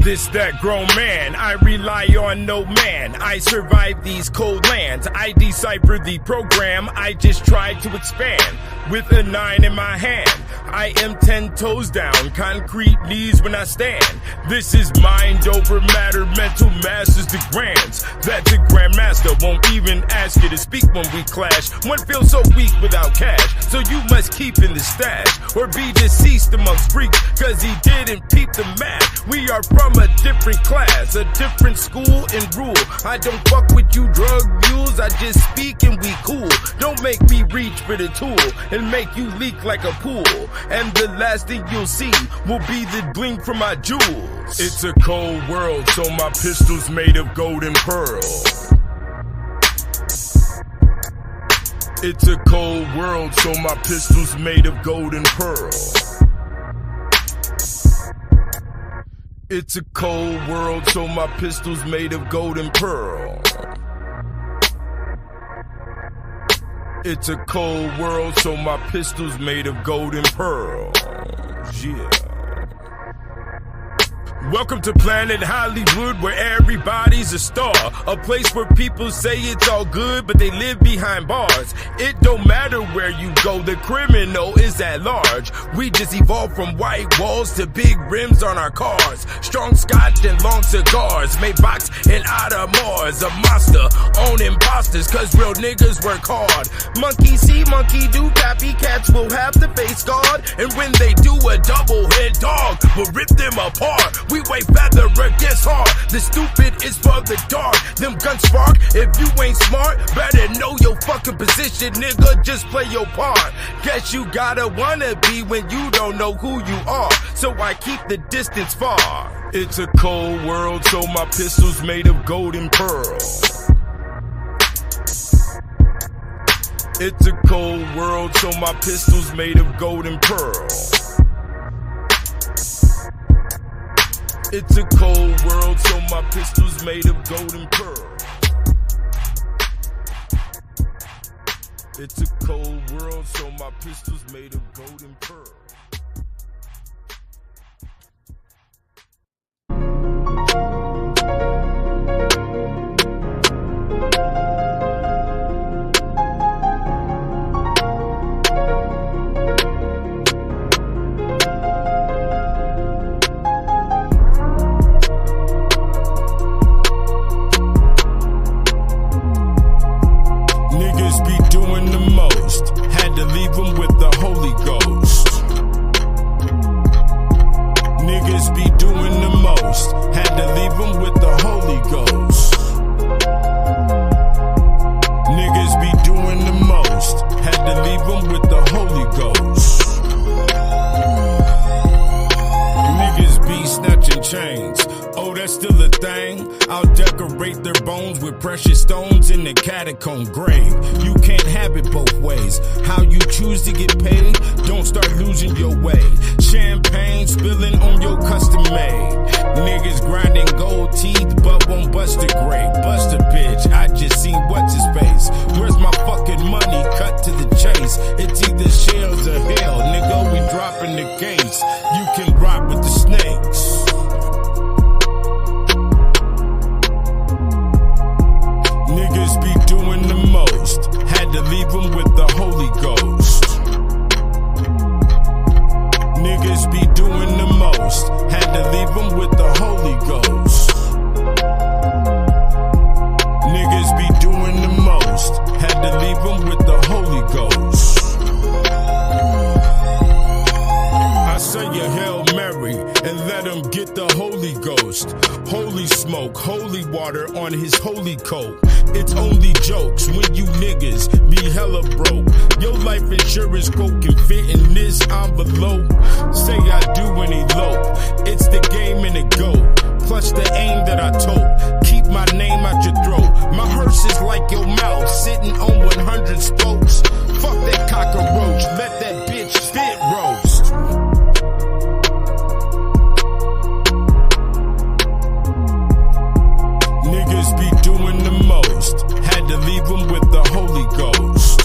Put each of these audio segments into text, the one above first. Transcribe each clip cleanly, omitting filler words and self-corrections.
This, that grown man, I rely on no man. I survive these cold lands. I decipher the program. I just try to expand with a 9 in my hand. I am 10 toes down, concrete knees when I stand. This is mind over matter, mental masters the grands. That the grandmaster won't even ask you to speak when we clash. One feels so weak without cash, so you must keep in the stash or be deceased amongst freaks, cause he didn't peep the math. We are from a different class, a different school and rule. I don't fuck with you drug mules, I just speak and we cool. Don't make me reach for the tool and make you leak like a pool. And the last thing you'll see will be the bling from my jewels. It's a cold world, so my pistol's made of gold and pearl. It's a cold world, so my pistol's made of gold and pearl. It's a cold world, so my pistol's made of gold and pearl. It's a cold world, so my pistol's made of gold and pearl. Yeah. Welcome to Planet Hollywood, where everybody's a star. A place where people say it's all good, but they live behind bars. It don't matter where you go, the criminal is at large. We just evolved from white walls to big rims on our cars. Strong scotch and long cigars, Maybachs and Audemars. A monster on imposters, cause real niggas work hard. Monkey see, monkey do, copycats will have to face guard. And when they do, a double head dog will rip them apart. We weigh feather against hard. The stupid is for the dark. Them guns spark. If you ain't smart, better know your fucking position, nigga. Just play your part. Guess you gotta wanna be when you don't know who you are. So I keep the distance far. It's a cold world, so my pistol's made of gold and pearl. It's a cold world, so my pistol's made of gold and pearl. It's a cold world, so my pistol's made of gold and pearl. It's a cold world, so my pistol's made of gold and pearl. Precious stones in the catacomb grave. You can't have it both ways. How you choose to get paid, don't start losing your way. Champagne spilling on your custom made. Niggas grinding gold teeth but won't bust a grape. Bust a bitch, I just seen what's his face. Where's my fucking money? Cut to the chase. It's either shells or hell, nigga, we dropping the case. You can rock with the snakes. Niggas be doing the most, had to leave them with the Holy Ghost. Niggas be doing the most, had to leave them with the Holy Ghost. Niggas be doing the most, had to leave them with the Holy Ghost. I say a Hail Mary and let him get the Holy Ghost. Holy smoke, holy water on his holy coat. It's only jokes when you niggas be hella broke. Your life insurance quote can fit in this envelope. Say I do and elope. It's the game and the goat. Clutch the aim that I told. Keep my name out your throat. My hearse is like your mouth, sitting on 100 spokes. Fuck that cockroach, let that bitch spit roast. Niggas be doing the most, had to leave them with the Holy Ghost.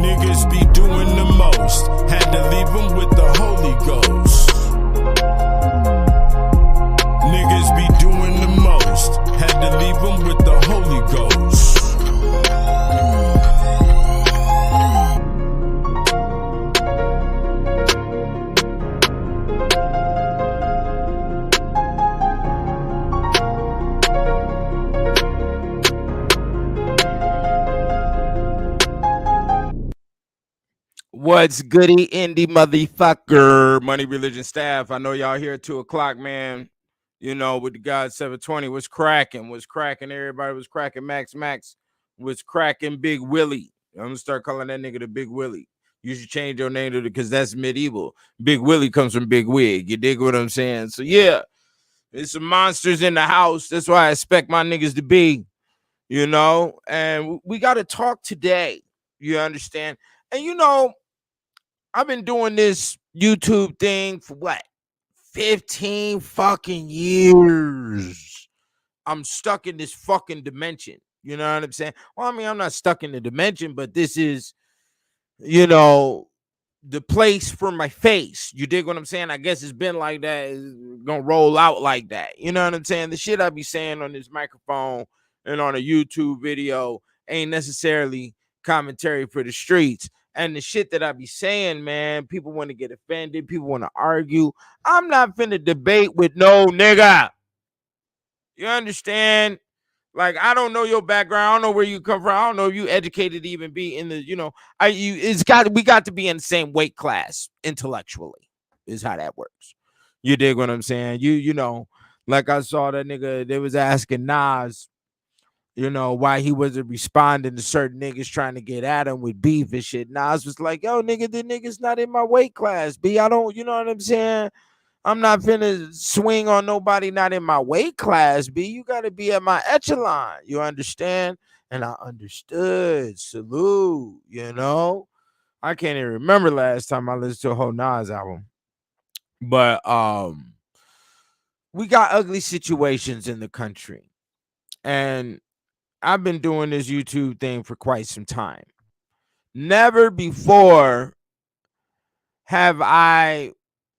Niggas be doing the most, had to leave them with the Holy Ghost. What's goody indie motherfucker? Money Religion staff. I know y'all here at 2:00, man. You know, with the God 720. What's cracking? What's cracking? Everybody was cracking. Max was cracking. Big Willie. I'm gonna start calling that nigga the Big Willie. You should change your name to because that's medieval. Big Willie comes from Big Wig. You dig what I'm saying? So yeah, there's some monsters in the house. That's why I expect my niggas to be, you know, and we got to talk today. You understand? And you know, I've been doing this YouTube thing for what? 15 fucking years. I'm stuck in this fucking dimension. You know what I'm saying? Well, I mean, I'm not stuck in the dimension, but this is, you know, the place for my face. You dig what I'm saying? I guess it's been like that. It's gonna roll out like that. You know what I'm saying? The shit I be saying on this microphone and on a YouTube video ain't necessarily commentary for the streets. And the shit that I be saying, man, people want to get offended. People want to argue. I'm not finna debate with no nigga. You understand? Like, I don't know your background. I don't know where you come from. I don't know if you educated to even be in the, you know, we got to be in the same weight class intellectually, is how that works. You dig what I'm saying? You know, like I saw that nigga, they was asking Nas, you know, why he wasn't responding to certain niggas trying to get at him with beef and shit. Nas was like, yo, nigga, the nigga's not in my weight class. B, I don't, you know what I'm saying? I'm not finna swing on nobody not in my weight class, B. You gotta be at my echelon. You understand? And I understood. Salute, you know. I can't even remember last time I listened to a whole Nas album. But we got ugly situations in the country. And I've been doing this YouTube thing for quite some time. Never before have I,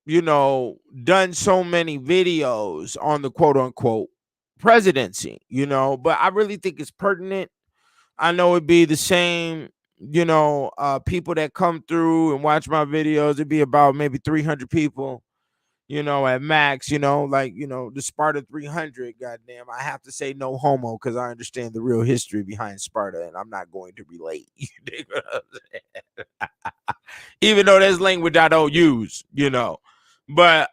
you know, done so many videos on the quote unquote presidency, you know, but I really think it's pertinent. I know it'd be the same, you know, people that come through and watch my videos. It'd be about maybe 300 people, you know, at max, you know, like, you know, the Sparta 300. Goddamn, I have to say no homo because I understand the real history behind Sparta and I'm not going to relate. You dig what I'm saying? Even though there's language I don't use, you know. But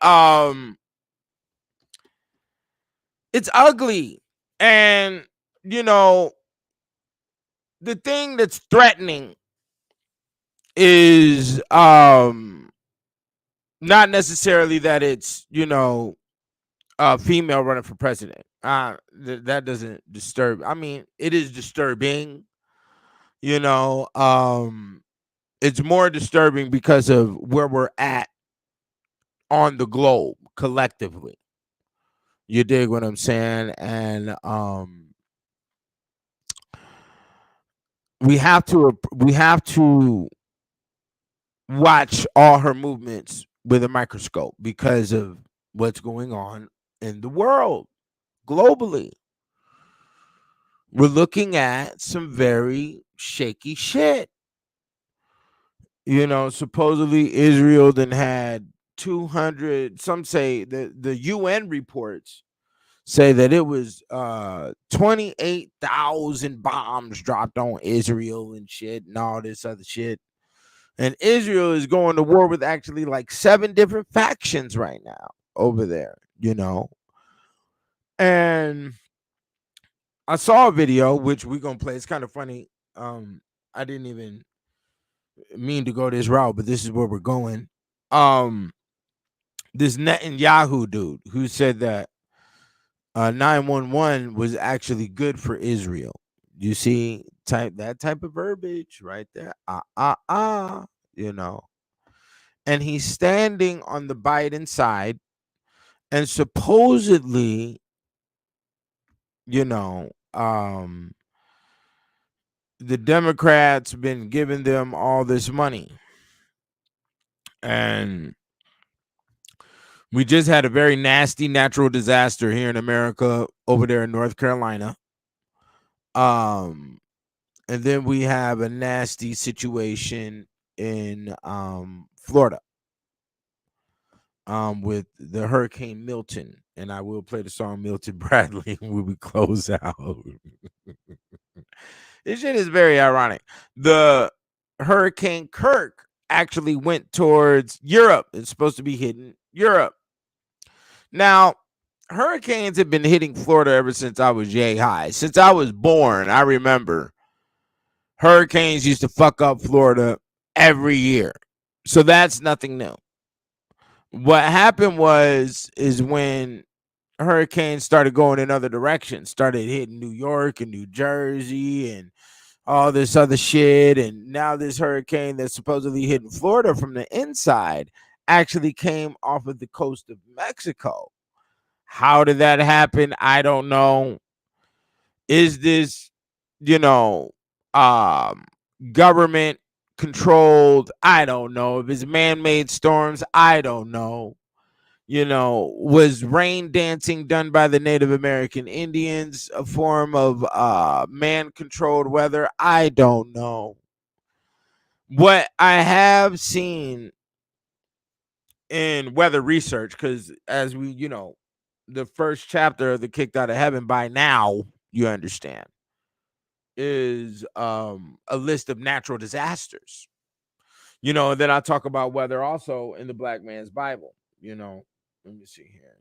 it's ugly. And you know, the thing that's threatening is not necessarily that it's, you know, a female running for president. That doesn't disturb. I mean, it is disturbing, you know. It's more disturbing because of where we're at on the globe collectively. You dig what I'm saying? And we have to watch all her movements with a microscope because of what's going on in the world globally. We're looking at some very shaky shit. You know, supposedly Israel then had 200, some say the UN reports say that it was 28,000 bombs dropped on Israel and shit and all this other shit. And Israel is going to war with actually like 7 different factions right now over there, you know. And I saw a video, which we're going to play. It's kind of funny. I didn't even mean to go this route, but this is where we're going. This Netanyahu dude who said that 911 was actually good for Israel. You see, that type of verbiage right there. You know. And he's standing on the Biden side, and supposedly, you know, the Democrats been giving them all this money. And we just had a very nasty natural disaster here in America over there in North Carolina. And then we have a nasty situation in Florida with the Hurricane Milton. And I will play the song Milton Bradley when we close out. This shit is very ironic. The Hurricane Kirk actually went towards Europe. It's supposed to be hitting Europe. Now, hurricanes have been hitting Florida ever since I was yay high. Since I was born, I remember hurricanes used to fuck up Florida every year. So that's nothing new. What happened is when hurricanes started going in other directions, started hitting New York and New Jersey and all this other shit. And now this hurricane that's supposedly hitting Florida from the inside actually came off of the coast of Mexico. How did that happen? I don't know. Is this, you know, um, government controlled? I don't know. If it's man-made storms, I don't know. Was rain dancing done by the Native American Indians a form of man-controlled weather? I don't know. What I have seen in weather research, because as we, the first chapter of the Kicked Out of Heaven, by now you understand, is a list of natural disasters. And then I talk about weather also in the Black Man's Bible. Let me see here.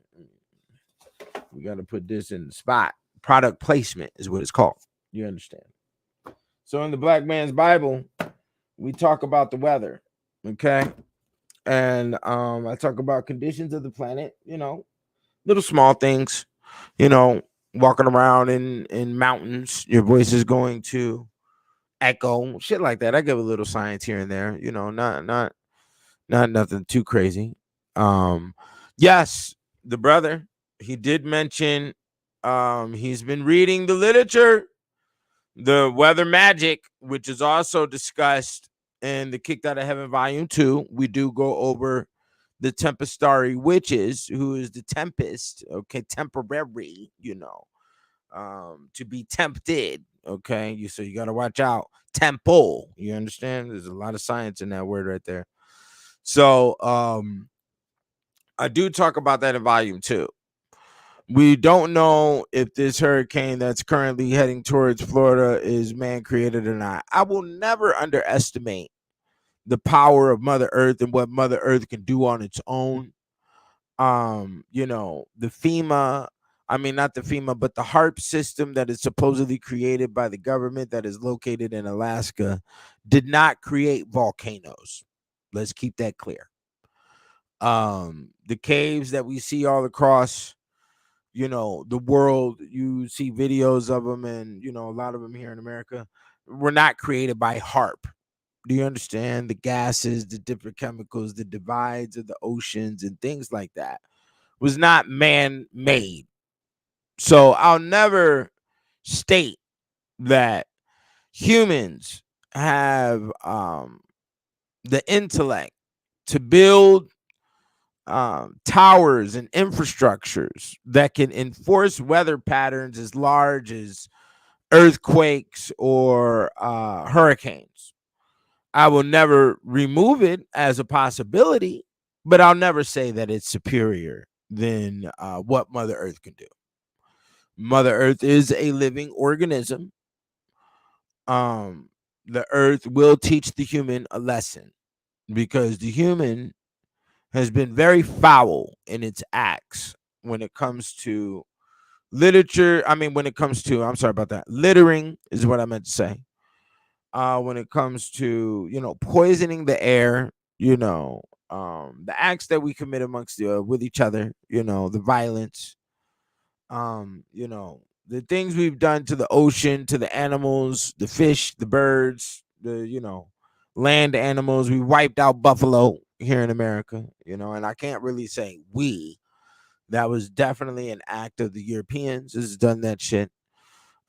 We got to put this in the spot. Product placement is what it's called. You understand? So in the Black Man's Bible, we talk about the weather. Okay. And I talk about conditions of the planet, little small things, walking around in mountains, your voice is going to echo, shit like that. I give a little science here and there, not nothing too crazy. Yes, the brother, he did mention he's been reading the literature, the weather magic, which is also discussed in the Kicked Out of Heaven Volume 2. We do go over the Tempestari witches, who is the tempest, okay, temporary, to be tempted, okay. So you got to watch out. Temple, you understand? There's a lot of science in that word right there. So I do talk about that in Volume 2. We don't know if this hurricane that's currently heading towards Florida is man-created or not. I will never underestimate the power of Mother Earth and what Mother Earth can do on its own. The FEMA, I mean, not the FEMA, but the HARP system that is supposedly created by the government that is located in Alaska did not create volcanoes. Let's keep that clear. The caves that we see all across, the world, you see videos of them, and, a lot of them here in America were not created by HARP. Do you understand? The gases, the different chemicals, the divides of the oceans and things like that was not man-made. So I'll never state that humans have the intellect to build towers and infrastructures that can enforce weather patterns as large as earthquakes or hurricanes. I will never remove it as a possibility, but I'll never say that it's superior than what Mother Earth can do. Mother Earth is a living organism. The Earth will teach the human a lesson, because the human has been very foul in its acts when it comes to literature. I'm sorry about that. Littering is what I meant to say. When it comes to, poisoning the air, the acts that we commit amongst with each other, the violence, the things we've done to the ocean, to the animals, the fish, the birds, the land animals. We wiped out buffalo here in America, and I can't really say we. That was definitely an act of the Europeans has done that shit.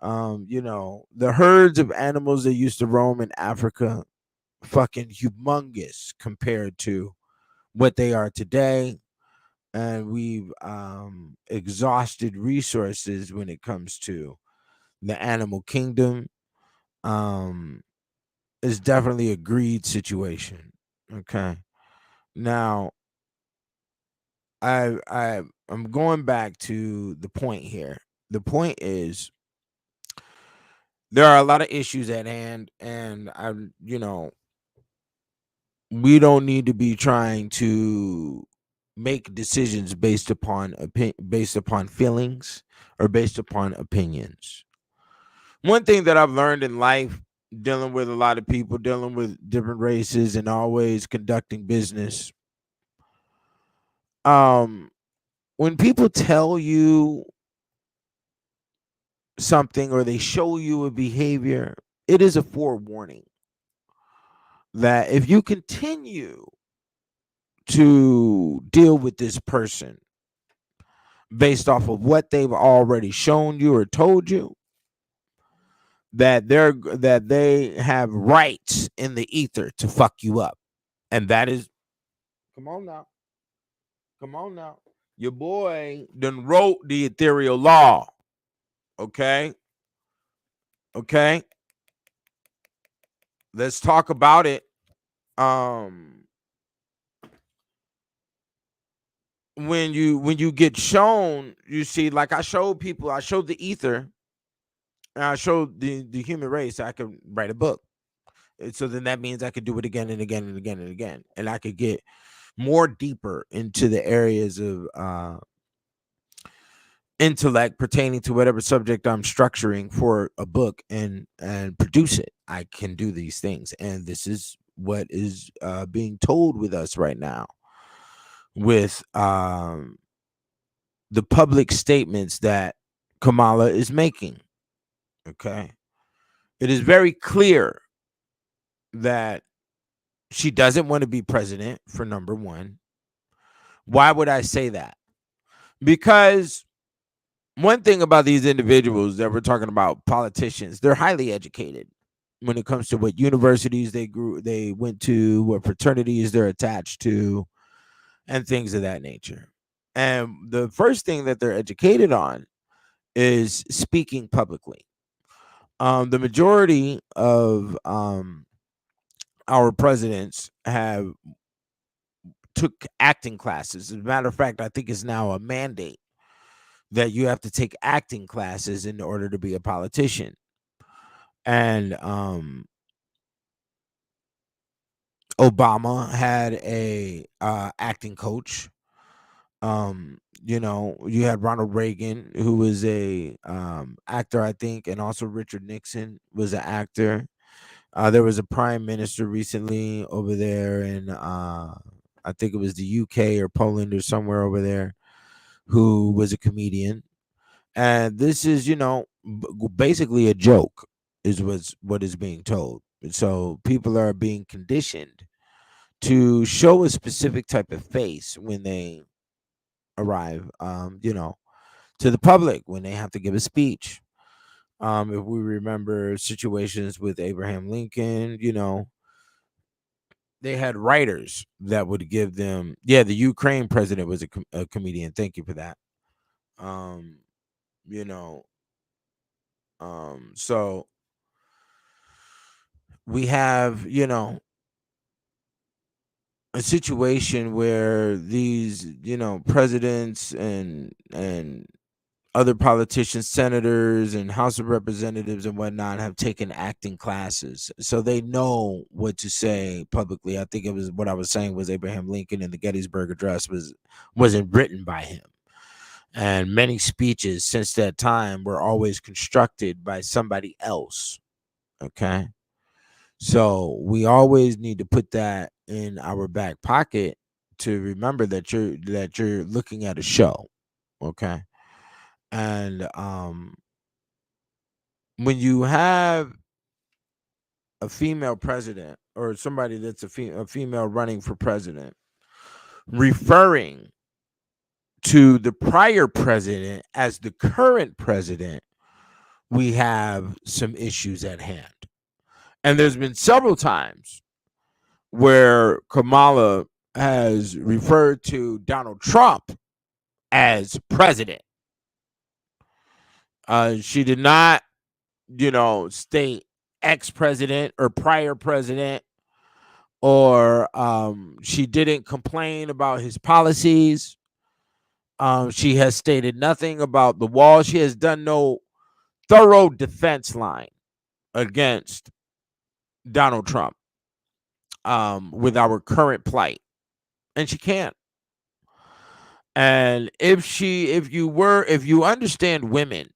The herds of animals that used to roam in Africa, fucking humongous compared to what they are today. And we've exhausted resources when it comes to the animal kingdom. It's definitely a greed situation. Okay. Now, I'm going back to the point here. The point is, there are a lot of issues at hand, and we don't need to be trying to make decisions based upon feelings or based upon opinions. One thing that I've learned in life, dealing with a lot of people, dealing with different races, and always conducting business, when people tell you something or they show you a behavior, it is a forewarning that if you continue to deal with this person based off of what they've already shown you or told you, that they have rights in the ether to fuck you up. And that is, come on now, your boy done wrote the ethereal law. Okay, let's talk about it. When you get shown, you see, like I showed people, I showed the ether, and I showed the human race. I could write a book. So then that means I could do it again and again and again and again, and I could get more deeper into the areas of intellect pertaining to whatever subject I'm structuring for a book and produce it. I can do these things, and this is what is being told with us right now, with the public statements that Kamala is making. Okay, it is very clear that she doesn't want to be president, for number one. Why would I say that? Because one thing about these individuals that we're talking about, politicians, they're highly educated when it comes to what universities they went to, what fraternities they're attached to, and things of that nature. And the first thing that they're educated on is speaking publicly. The majority of our presidents have took acting classes. As a matter of fact, I think it's now a mandate that you have to take acting classes in order to be a politician. And Obama had a acting coach. You had Ronald Reagan, who was a actor, I think, and also Richard Nixon was an actor. There was a prime minister recently over there in I think it was the UK or Poland or somewhere over there, who was a comedian. And this is, basically a joke, is what is being told. And so people are being conditioned to show a specific type of face when they arrive, to the public, when they have to give a speech. If we remember situations with Abraham Lincoln, they had writers that would give them. Yeah, the Ukraine president was a comedian. Thank you for that. You know, so we have, a situation where these, presidents and other politicians, senators and House of Representatives and whatnot have taken acting classes, so they know what to say publicly. I think it was what I was saying was Abraham Lincoln, and the Gettysburg Address wasn't written by him, and many speeches since that time were always constructed by somebody else. Okay, so we always need to put that in our back pocket to remember that you're looking at a show. Okay, and when you have a female president or somebody that's a female running for president referring to the prior president as the current president, we have some issues at hand. And there's been several times where Kamala has referred to Donald Trump as president. She did not, state ex-president or prior president, or she didn't complain about his policies. She has stated nothing about the wall. She has done no thorough defense line against Donald Trump. with our current plight, and she can't. And if you understand women,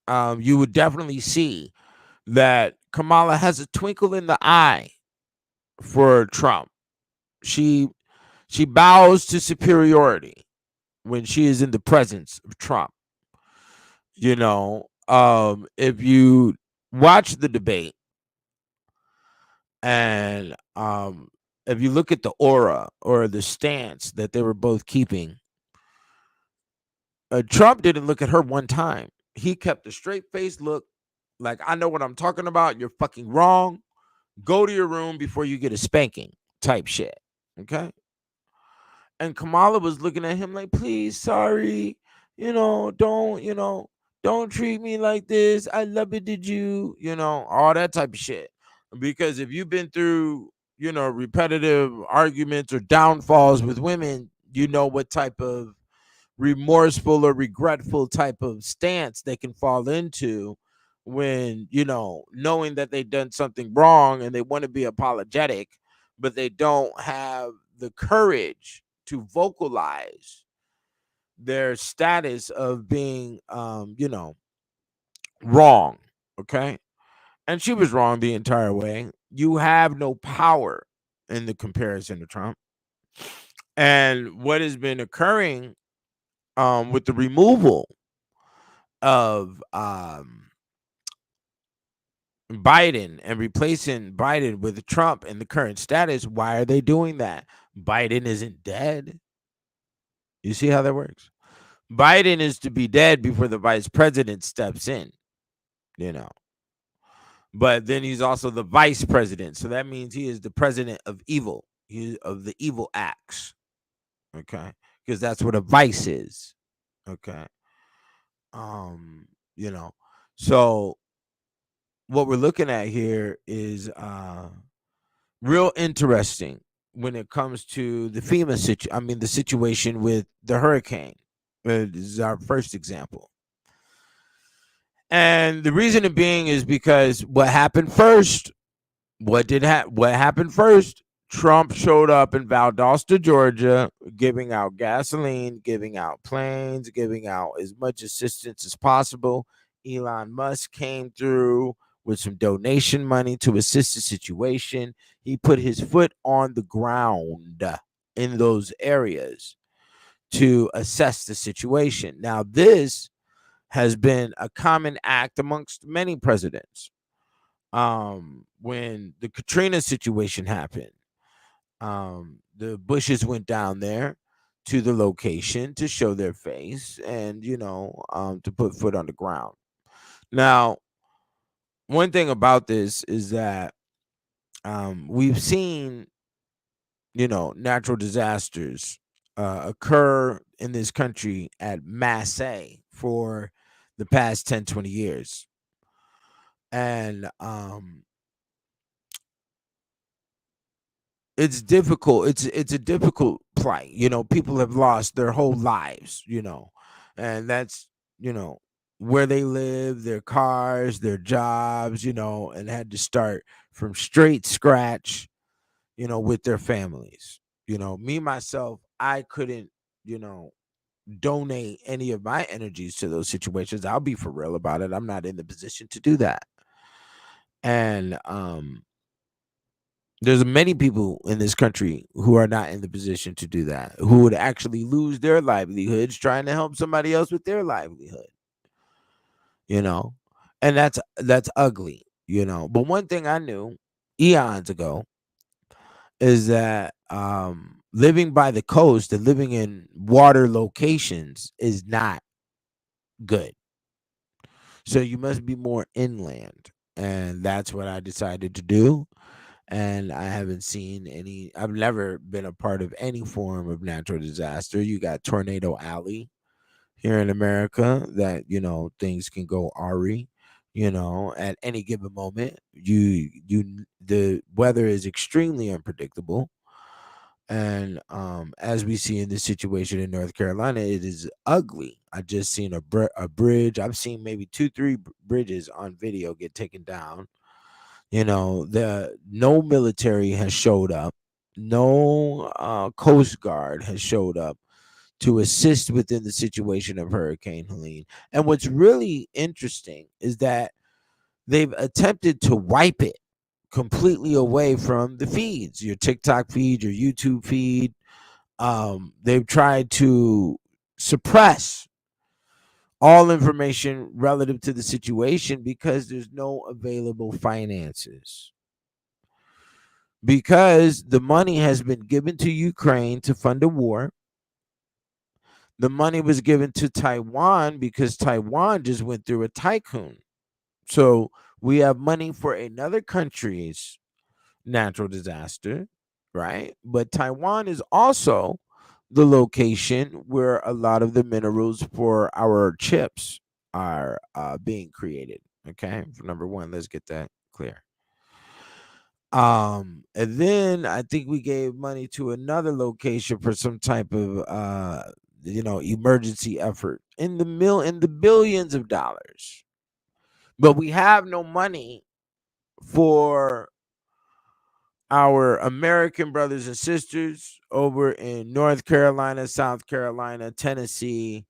you would definitely see that Kamala has a twinkle in the eye for Trump. She she bows to superiority when she is in the presence of Trump. If you watch the debate and if you look at the aura or the stance that they were both keeping, Trump didn't look at her one time. He kept a straight face look, like, I know what I'm talking about. You're fucking wrong. Go to your room before you get a spanking type shit. Okay. And Kamala was looking at him like, please, sorry, don't treat me like this. I love it, did you, all that type of shit. Because if you've been through, repetitive arguments or downfalls with women, you know what type of remorseful or regretful type of stance they can fall into when, knowing that they've done something wrong and they want to be apologetic, but they don't have the courage to vocalize their status of being, wrong. Okay. And she was wrong the entire way. You have no power in the comparison to Trump. And what has been occurring with the removal of Biden and replacing Biden with Trump in the current status, why are they doing that? Biden isn't dead. You see how that works? Biden is to be dead before the vice president steps in, you know. But then he's also the vice president. So that means he is the president of evil, of the evil acts. Okay. Because that's what a vice is. Okay. You know. So what we're looking at here is real interesting when it comes to the the situation with the hurricane. This is our first example. And the reason being is because what happened first? What happened first? Trump showed up in Valdosta, Georgia, giving out gasoline, giving out planes, giving out as much assistance as possible. Elon Musk came through with some donation money to assist the situation. He put his foot on the ground in those areas to assess the situation. Now, this has been a common act amongst many presidents. When the Katrina situation happened, the Bushes went down there to the location to show their face and, to put foot on the ground. Now, one thing about this is that we've seen, natural disasters occur in this country at masse for the past 10, 20 years. And it's difficult. It's a difficult plight. People have lost their whole lives, and that's, where they live, their cars, their jobs, and had to start from straight scratch, with their families. Me, myself, I couldn't, donate any of my energies to those situations. I'll be for real about it. I'm not in the position to do that. And there's many people in this country who are not in the position to do that, who would actually lose their livelihoods trying to help somebody else with their livelihood. And that's ugly. But one thing I knew eons ago is that living by the coast and living in water locations is not good. So you must be more inland. And that's what I decided to do. And I haven't seen I've never been a part of any form of natural disaster. You got Tornado Alley here in America that, things can go awry, at any given moment. The weather is extremely unpredictable. And as we see in this situation in North Carolina, it is ugly. I just seen a bridge. I've seen maybe 2-3 bridges on video get taken down. No military has showed up. No Coast Guard has showed up to assist within the situation of Hurricane Helene. And what's really interesting is that they've attempted to wipe it completely away from the feeds, your TikTok feed, your YouTube feed. They've tried to suppress all information relative to the situation because there's no available finances. Because the money has been given to Ukraine to fund a war. The money was given to Taiwan because Taiwan just went through a tycoon. So we have money for another country's natural disaster, right? But Taiwan is also the location where a lot of the minerals for our chips are being created. Okay, for number one, let's get that clear. And then I think we gave money to another location for some type of emergency effort in the billions of dollars. But we have no money for our American brothers and sisters over in North Carolina, South Carolina, Tennessee,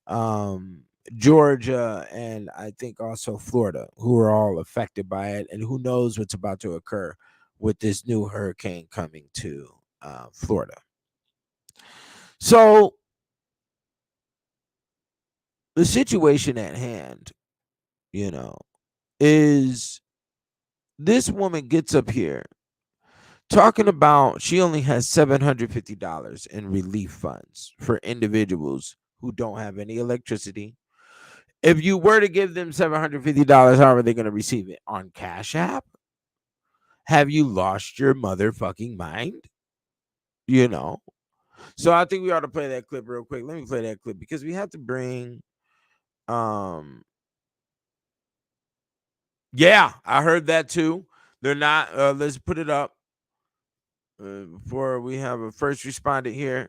um, Georgia, and I think also Florida, who are all affected by it, and who knows what's about to occur with this new hurricane coming to Florida. So the situation at hand, is this woman gets up here talking about she only has $750 in relief funds for individuals who don't have any electricity. If you were to give them $750, how are they going to receive it? On Cash App? Have you lost your motherfucking mind? So I think we ought to play that clip real quick. Let me play that clip because we have to bring yeah, I heard that too. They're not let's put it up before we have a first respondent here.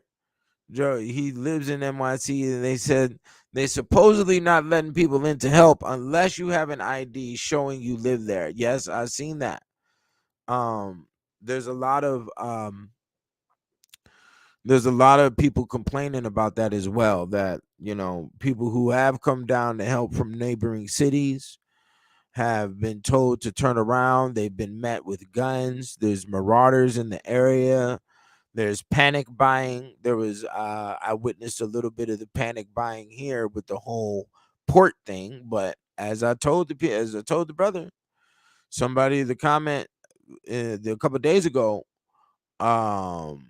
Joe, he lives in NYC, and they said they supposedly not letting people in to help unless you have an ID showing you live there. Yes, I've seen that. There's a lot of people complaining about that as well, that people who have come down to help from neighboring cities have been told to turn around. They've been met with guns. There's marauders in the area. There's panic buying. There was I witnessed a little bit of the panic buying here with the whole port thing, but as I told the brother, somebody the comment a couple of days ago, oh,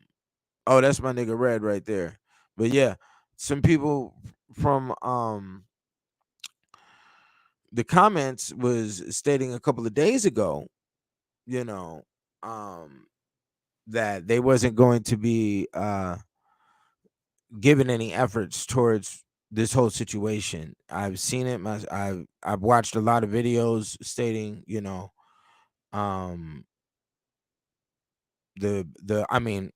that's my nigga Red right there. But yeah, some people from the comments was stating a couple of days ago, you know, um that they wasn't going to be given any efforts towards this whole situation. I've seen it. I've watched a lot of videos stating, um, I mean,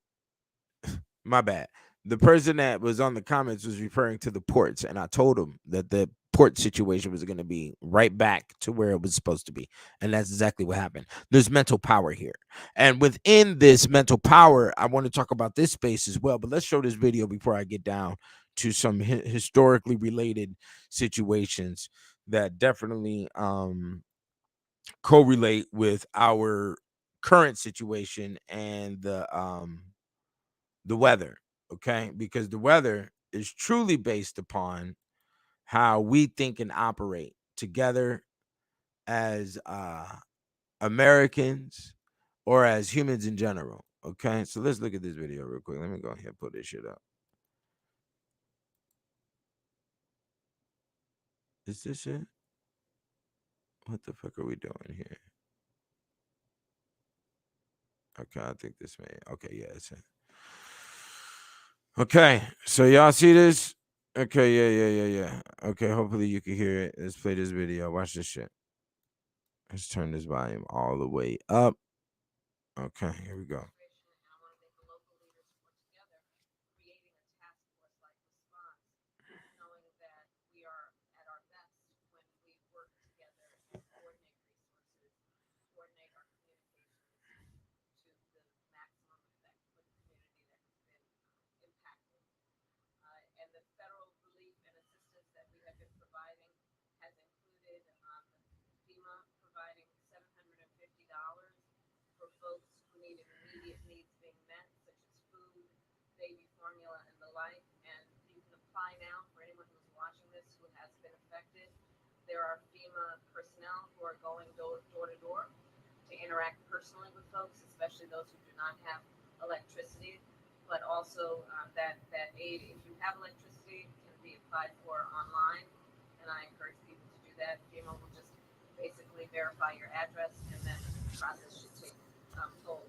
my bad. The person that was on the comments was referring to the ports, and I told him that the port situation was going to be right back to where it was supposed to be, and that's exactly what happened. There's mental power here, and within this mental power, I want to talk about this space as well. But let's show this video before I get down to some historically related situations that definitely correlate with our current situation and the weather, okay? Because the weather is truly based upon how we think and operate together as Americans or as humans in general, okay? So let's look at this video real quick. Let me go ahead and put this shit up. Is this it? What the fuck are we doing here? Okay, I think this may. Okay, yeah, it's it. Okay, so y'all see this? Okay, yeah. Okay, hopefully you can hear it. Let's play this video. Watch this shit. Let's turn this volume all the way up. Okay, here we go. this who has been affected. There are FEMA personnel who are going door to door to interact personally with folks, especially those who do not have electricity. But also that aid, if you have electricity, can be applied for online, and I encourage people to do that. FEMA will just basically verify your address, and then the process should take hold.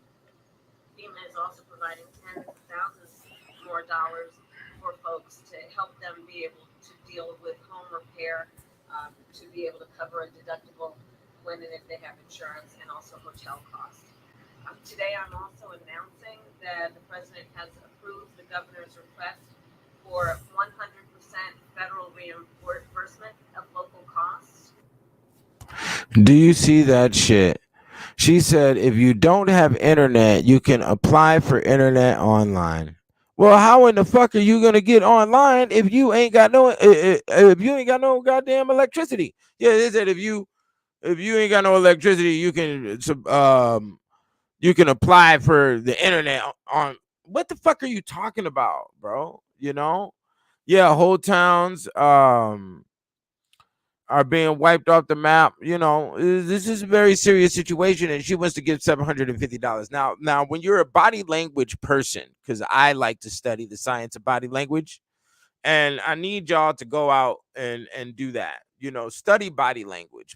FEMA is also providing tens of thousands more dollars for folks to help them be able to deal with home repair, to be able to cover a deductible when and if they have insurance, and also hotel costs. Today, I'm also announcing that the president has approved the governor's request for 100% federal reimbursement of local costs. Do you see that shit? She said if you don't have internet, you can apply for internet online. Well, how in the fuck are you gonna get online if you ain't got no goddamn electricity? Yeah, they said if you ain't got no electricity, you can apply for the internet on. What the fuck are you talking about, bro? You know? Yeah, whole towns are being wiped off the map. You know, this is a very serious situation, and she wants to give $750. Now, when you're a body language person, because I like to study the science of body language, and I need y'all to go out and do that. You know, study body language,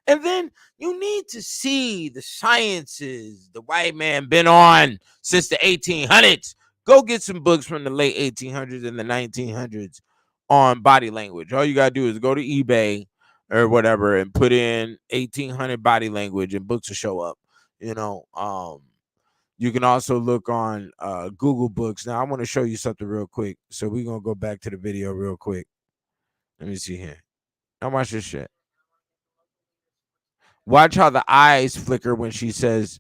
and then you need to see the sciences the white man been on since the 1800s. Go get some books from the late 1800s and the 1900s on body language. All you gotta do is go to eBay or whatever and put in 1800 body language, and books will show up. You know, you can also look on Google Books. Now, I want to show you something real quick. So we're going to go back to the video real quick. Let me see here. Now watch this shit. Watch how the eyes flicker when she says...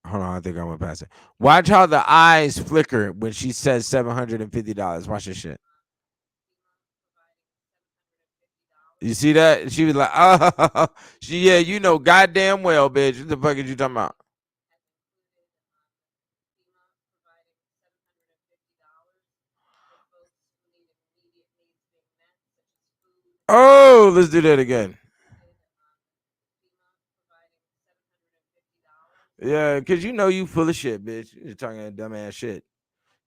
Hold on, I think I went past it. Watch how the eyes flicker when she says $750. Watch this shit. You see that? She was like, oh, yeah, you know goddamn well, bitch. What the fuck is you talking about? Oh, let's do that again. Yeah, because you know you full of shit, bitch. You're talking that dumbass shit.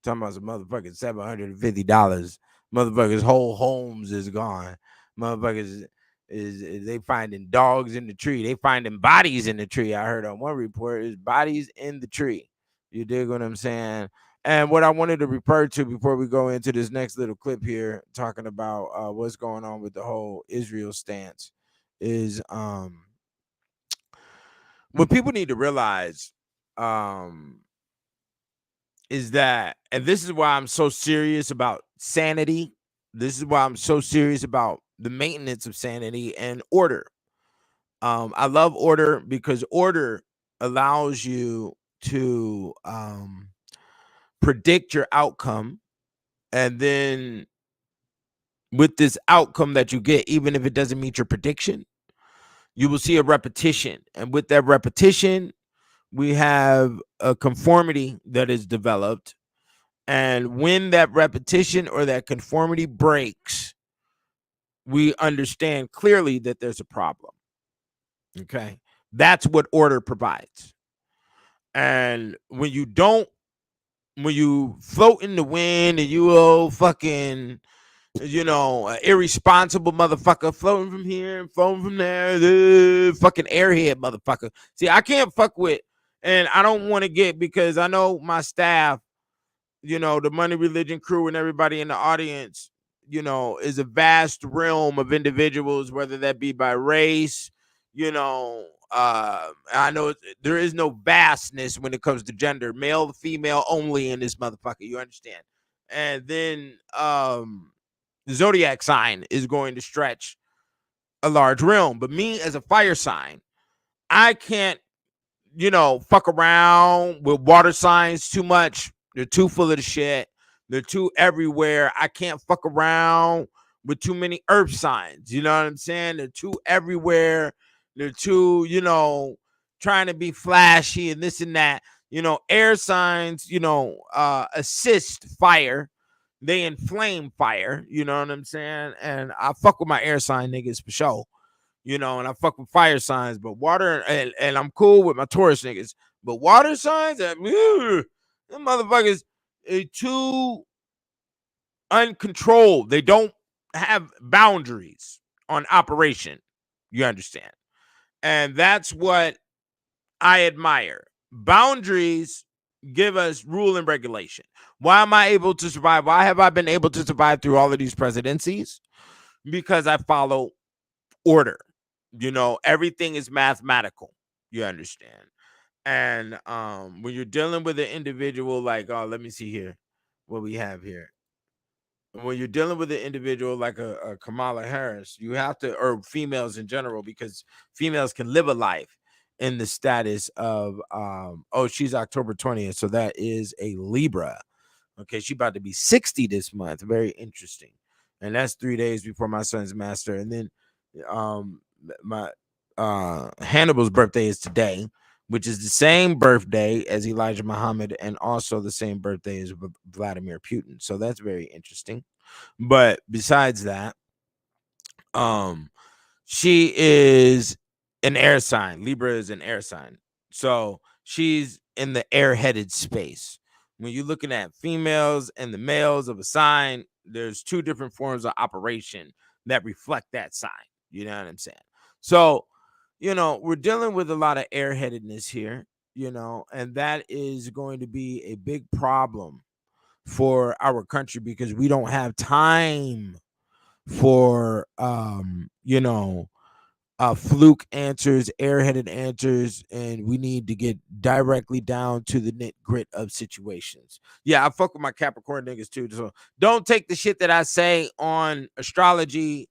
Talking about some motherfucking $750. Motherfuckers' whole homes is gone. Motherfuckers is they finding dogs in the tree. They finding bodies in the tree. I heard on one report is bodies in the tree. You dig what I'm saying? And what I wanted to refer to before we go into this next little clip here, talking about what's going on with the whole Israel stance, is what people need to realize is that, and this is why I'm so serious about sanity. This is why I'm so serious about the maintenance of sanity and order. I love order because order allows you to predict your outcome, and then with this outcome that you get, even if it doesn't meet your prediction, you will see a repetition, and with that repetition, we have a conformity that is developed. And when that repetition or that conformity breaks, we understand clearly that there's a problem. Okay. That's what order provides. And when you float in the wind and you fucking, irresponsible motherfucker floating from here and floating from there, fucking airhead motherfucker. See, I can't fuck with, and I don't want to get, because I know my staff, the Money Religion crew and everybody in the audience, is a vast realm of individuals, whether that be by race, I know there is no vastness when it comes to gender, male, female only in this motherfucker. You understand? And then the zodiac sign is going to stretch a large realm. But me as a fire sign, I can't, fuck around with water signs too much. They're too full of the shit. They're too everywhere. I can't fuck around with too many earth signs. You know what I'm saying? They're too everywhere. They're too, trying to be flashy and this and that. Air signs, assist fire. They inflame fire. You know what I'm saying? And I fuck with my air sign niggas for sure. And I fuck with fire signs, but water, and I'm cool with my Taurus niggas. But water signs, them motherfuckers too uncontrolled. They don't have boundaries on operation. You understand? And that's what I admire. Boundaries give us rule and regulation. Why am I able to survive? Why have I been able to survive through all of these presidencies? Because I follow order. Everything is mathematical. You understand? And when you're dealing with an individual like, oh, let me see here what we have here. When you're dealing with an individual like a Kamala Harris, you have to, or females in general, because females can live a life in the status of, she's October 20th, so that is a Libra. Okay, she's about to be 60 this month. Very interesting. And that's 3 days before my son's master. And then my Hannibal's birthday is today, which is the same birthday as Elijah Muhammad and also the same birthday as Vladimir Putin. So that's very interesting. But besides that, she is an air sign. Libra is an air sign. So she's in the air-headed space. When you're looking at females and the males of a sign, there's two different forms of operation that reflect that sign. You know what I'm saying? So, we're dealing with a lot of airheadedness here, and that is going to be a big problem for our country because we don't have time for fluke answers, airheaded answers, and we need to get directly down to the nit grit of situations. Yeah, I fuck with my Capricorn niggas too. So don't take the shit that I say on astrology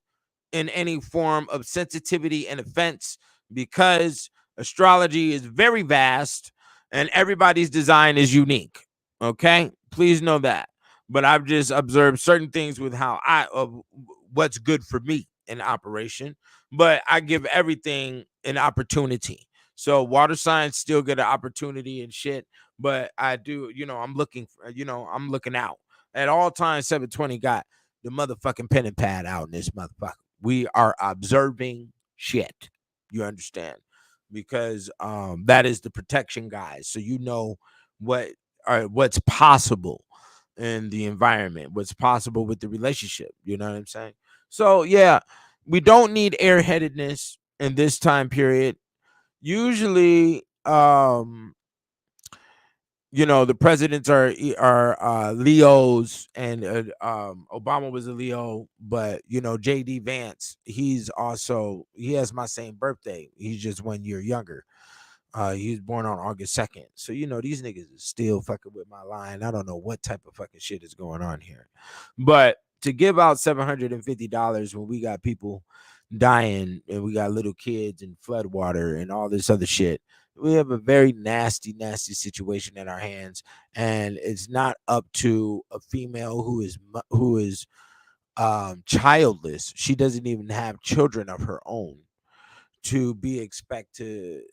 in any form of sensitivity and offense, because astrology is very vast and everybody's design is unique. Okay, please know that. But I've just observed certain things with how what's good for me in operation, but I give everything an opportunity. So water signs still get an opportunity and shit, but I do, I'm looking for, I'm looking out at all times. 720 got the motherfucking pen and pad out in this motherfucker. We are observing shit. You understand? Because that is the protection, guys. So what's possible in the environment, what's possible with the relationship. You know what I'm saying? So yeah, we don't need airheadedness in this time period. Usually, the presidents are Leos, and Obama was a Leo, but JD Vance, he has my same birthday. He's just 1 year younger. He was born on August 2nd. So these niggas is still fucking with my line. I don't know what type of fucking shit is going on here. But to give out $750 when we got people dying and we got little kids and flood water and all this other shit, we have a very nasty situation in our hands, and it's not up to a female who is childless. She doesn't even have children of her own to be expected.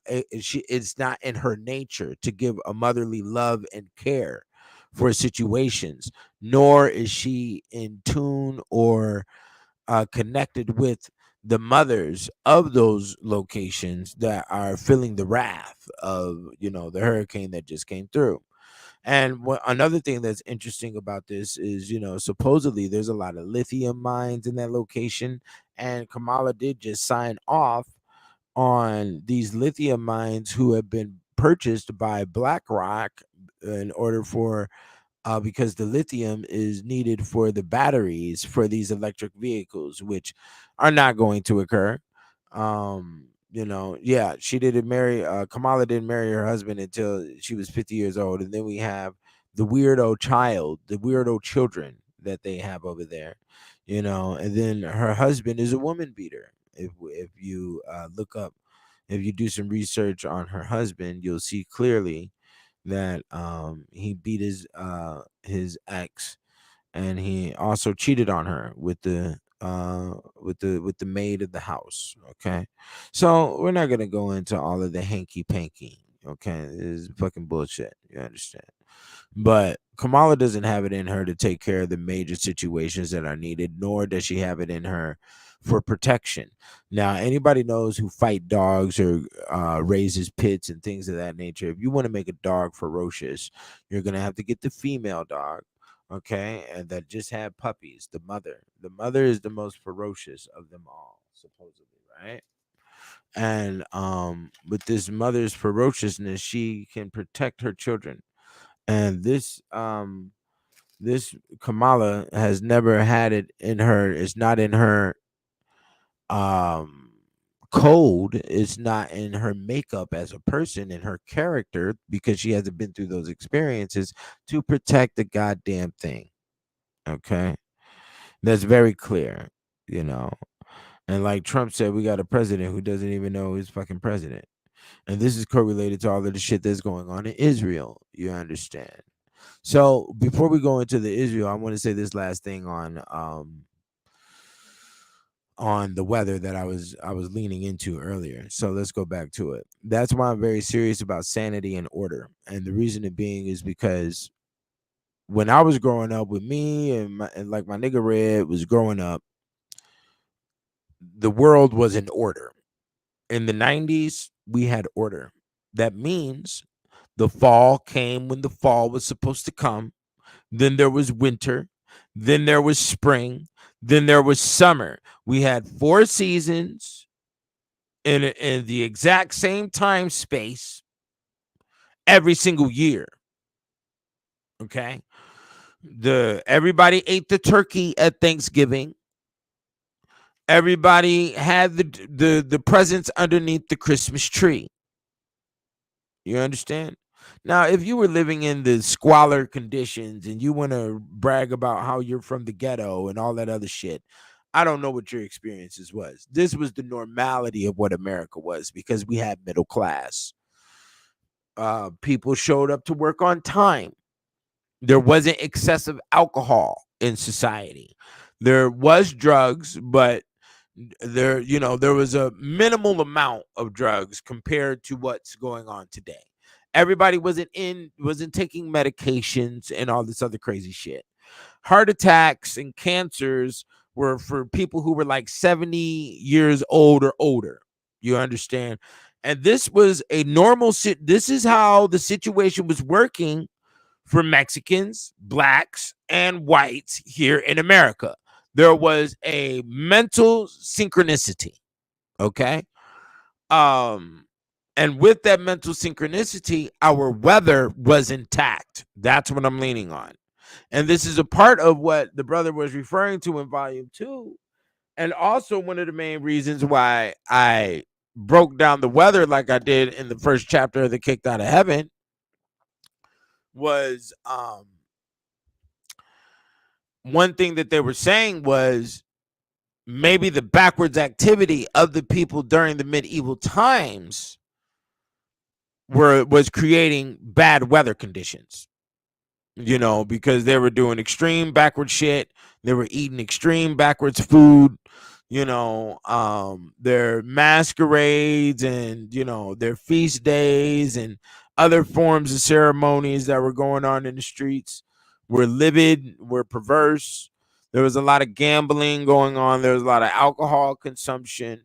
It's not in her nature to give a motherly love and care for situations, nor is she in tune or connected with the mothers of those locations that are feeling the wrath of the hurricane that just came through. And another thing that's interesting about this is, supposedly there's a lot of lithium mines in that location, and Kamala did just sign off on these lithium mines who have been purchased by BlackRock in order for because the lithium is needed for the batteries for these electric vehicles, which are not going to occur. Yeah, she didn't marry, Kamala didn't marry her husband until she was 50 years old. And then we have the weirdo children that they have over there, and then her husband is a woman beater. If you if you do some research on her husband, you'll see clearly that he beat his ex, and he also cheated on her with the maid of the house. Okay, so we're not gonna go into all of the hanky panky. Okay, this is fucking bullshit. You understand? But Kamala doesn't have it in her to take care of the major situations that are needed, nor does she have it in her for protection. Now, anybody knows who fight dogs or raises pits and things of that nature. If you want to make a dog ferocious, you're gonna have to get the female dog, okay, and that just had puppies. The mother is the most ferocious of them all, supposedly, right? And with this mother's ferociousness, she can protect her children. And this Kamala has never had it in her. It's not in her um code. It's not in her makeup as a person, in her character, because she hasn't been through those experiences to protect the goddamn thing. Okay, that's very clear, you know. And like Trump said, we got a president who doesn't even know he's fucking president. And this is correlated to all of the shit that's going on in Israel. You understand? So before we go into the Israel, I want to say this last thing on the weather that I was leaning into earlier. So let's go back to it. That's why I'm very serious about sanity and order. And the reason it being is because when I was growing up with me and like my nigga Red was growing up, the world was in order. In the 90s, we had order. That means the fall came when the fall was supposed to come. Then there was winter. Then there was spring. Then there was summer. We had 4 seasons in the exact same time space every single year. Okay. Everybody ate the turkey at Thanksgiving. Everybody had the presents underneath the Christmas tree. You understand? Now, if you were living in the squalor conditions and you want to brag about how you're from the ghetto and all that other shit, I don't know what your experiences was. This was the normality of what America was because we had middle class. People showed up to work on time. There wasn't excessive alcohol in society. There was drugs, but there was a minimal amount of drugs compared to what's going on today. Everybody wasn't taking medications and all this other crazy shit. Heart attacks and cancers were for people who were like 70 years old or older. You understand? And this was a normal this is how the situation was working for Mexicans, blacks, and whites here in America. There was a mental synchronicity. Okay. Um, and with that mental synchronicity, our weather was intact. That's what I'm leaning on. And this is a part of what the brother was referring to in volume 2. And also one of the main reasons why I broke down the weather like I did in the first chapter of The Kicked Out of Heaven was one thing that they were saying was maybe the backwards activity of the people during the medieval times was creating bad weather conditions, because they were doing extreme backward shit. They were eating extreme backwards food, their masquerades and, their feast days and other forms of ceremonies that were going on in the streets were livid, were perverse. There was a lot of gambling going on. There was a lot of alcohol consumption.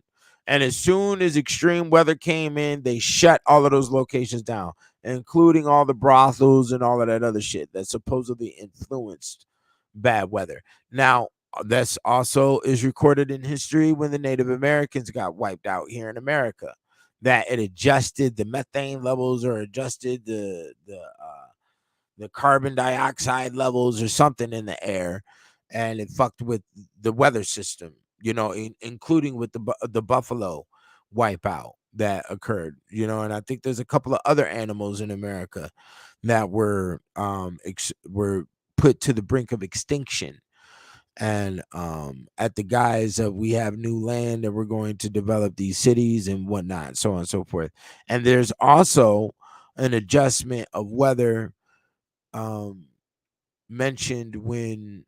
And as soon as extreme weather came in, they shut all of those locations down, including all the brothels and all of that other shit that supposedly influenced bad weather. Now, that's also is recorded in history when the Native Americans got wiped out here in America, that it adjusted the methane levels or adjusted the carbon dioxide levels or something in the air, and it fucked with the weather system, including with the buffalo wipeout that occurred, and I think there's a couple of other animals in America that were put to the brink of extinction. And at the guise of we have new land and we're going to develop these cities and whatnot, so on and so forth. And there's also an adjustment of weather mentioned when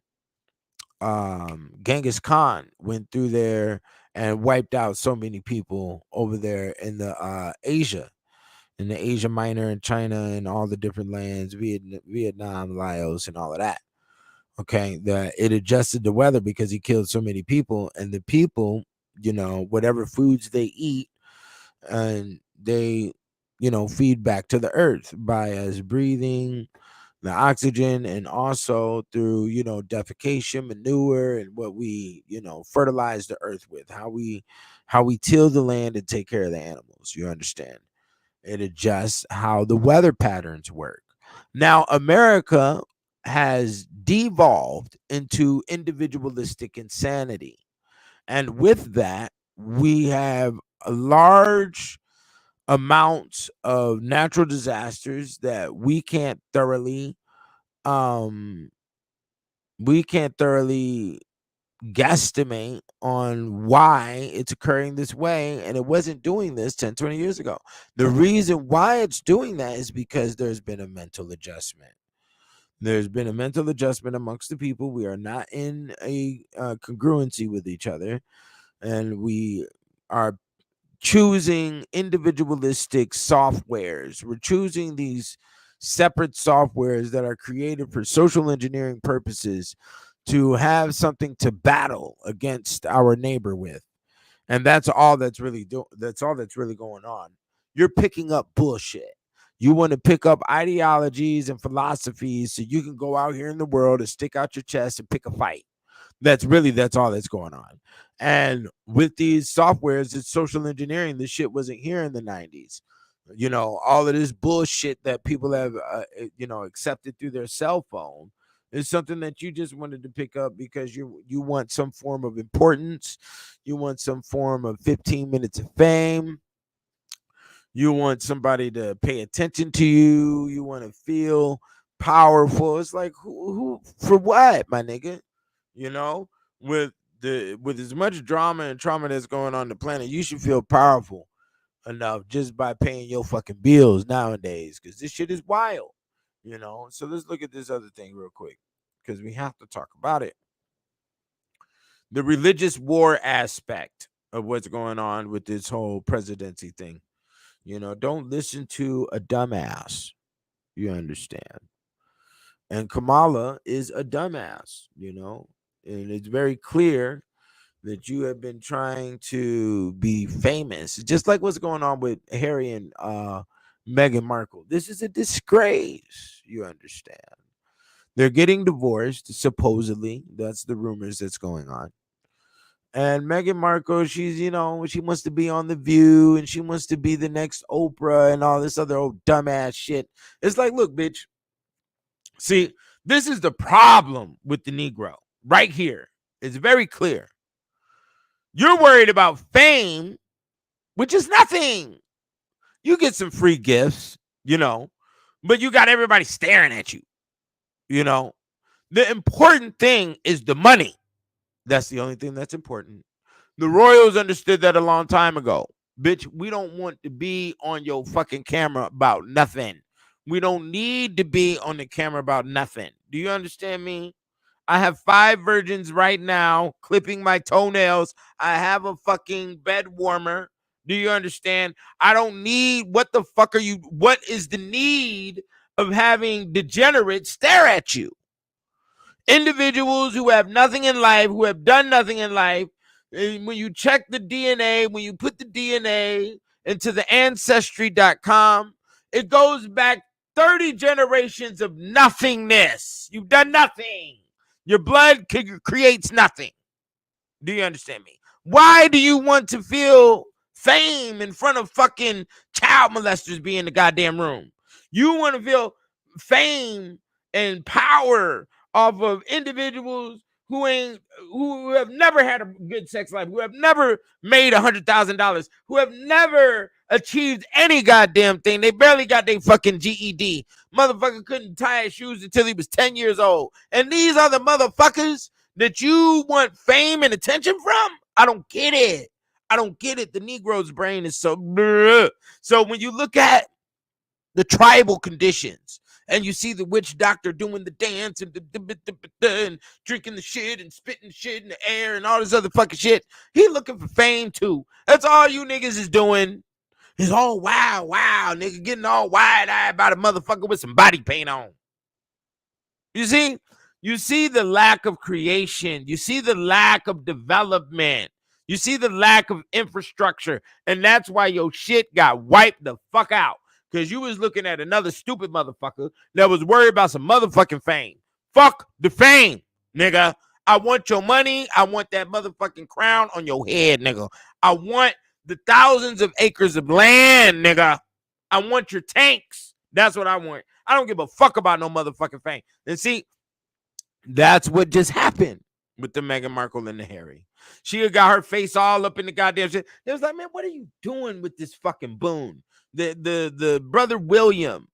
Genghis Khan went through there and wiped out so many people over there in the Asia, in the Asia Minor and China and all the different lands, Vietnam, Laos, and all of that. Okay, that it adjusted the weather because he killed so many people, and the people, whatever foods they eat, and they, feed back to the earth by us breathing the oxygen, and also through, defecation, manure, and what we, fertilize the earth with, how we till the land and take care of the animals. You understand? It adjusts how the weather patterns work. Now, America has devolved into individualistic insanity. And with that, we have a large amounts of natural disasters that um we can't thoroughly guesstimate on why it's occurring this way, and it wasn't doing this 10, 20 years ago. The reason why it's doing that is because there's been a mental adjustment. There's been a mental adjustment amongst the people. We are not in a congruency with each other, and we are choosing individualistic softwares. We're choosing these separate softwares that are created for social engineering purposes to have something to battle against our neighbor with. And that's all that's really going on. You're picking up bullshit. You want to pick up ideologies and philosophies so you can go out here in the world and stick out your chest and pick a fight. That's all that's going on. And with these softwares, it's social engineering. This shit wasn't here in the 90s. All of this bullshit that people have, accepted through their cell phone is something that you just wanted to pick up because you want some form of importance. You want some form of 15 minutes of fame. You want somebody to pay attention to you. You want to feel powerful. It's like, who for what, my nigga? With as much drama and trauma that's going on the planet, you should feel powerful enough just by paying your fucking bills nowadays, because this shit is wild. So let's look at this other thing real quick, because we have to talk about it. The religious war aspect of what's going on with this whole presidency thing. Don't listen to a dumbass. You understand? And Kamala is a dumbass, and it's very clear that you have been trying to be famous, just like what's going on with Harry and Meghan Markle. This is a disgrace. You understand? They're getting divorced, supposedly. That's the rumors that's going on. And Meghan Markle, she's, she wants to be on The View, and she wants to be the next Oprah and all this other old dumbass shit. It's like, look, bitch. See, this is the problem with the Negro right here. It's very clear. You're worried about fame, which is nothing. You get some free gifts, but you got everybody staring at you. The important thing is the money. That's the only thing that's important. The Royals understood that a long time ago. Bitch, we don't want to be on your fucking camera about nothing. We don't need to be on the camera about nothing. Do you understand me? I have 5 virgins right now clipping my toenails. I have a fucking bed warmer. Do you understand? I don't need, what is the need of having degenerates stare at you? Individuals who have nothing in life, who have done nothing in life. When you check the DNA, when you put the DNA into the ancestry.com, it goes back 30 generations of nothingness. You've done nothing. Your blood creates nothing. Do you understand me? Why do you want to feel fame in front of fucking child molesters being in the goddamn room? You want to feel fame and power off of individuals who have never had a good sex life, who have never made $100,000, who have never achieved any goddamn thing. They barely got their fucking GED. Motherfucker couldn't tie his shoes until he was 10 years old. And these are the motherfuckers that you want fame and attention from? I don't get it. I don't get it. The Negro's brain is so bleh. So when you look at the tribal conditions, and you see the witch doctor doing the dance and drinking the shit and spitting shit in the air and all this other fucking shit, he looking for fame too. That's all you niggas is doing. It's all wow, nigga, getting all wide-eyed about a motherfucker with some body paint on. You see the lack of creation. You see the lack of development. You see the lack of infrastructure. And that's why your shit got wiped the fuck out. Because you was looking at another stupid motherfucker that was worried about some motherfucking fame. Fuck the fame, nigga. I want your money. I want that motherfucking crown on your head, nigga. I want the thousands of acres of land, nigga. I want your tanks. That's what I want. I don't give a fuck about no motherfucking fame. And see, that's what just happened with the Meghan Markle and the Harry. She got her face all up in the goddamn shit. They was like, man, what are you doing with this fucking boon? The brother William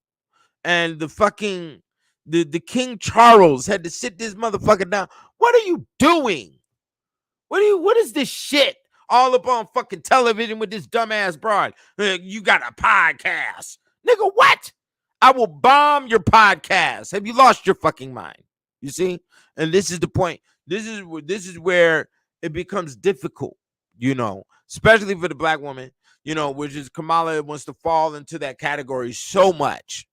and the King Charles had to sit this motherfucker down. What are you doing? What is this shit? All up on fucking television with this dumbass broad. You got a podcast. Nigga, what? I will bomb your podcast. Have you lost your fucking mind? You see? And this is the point. This is where it becomes difficult, especially for the black woman, which is Kamala wants to fall into that category so much,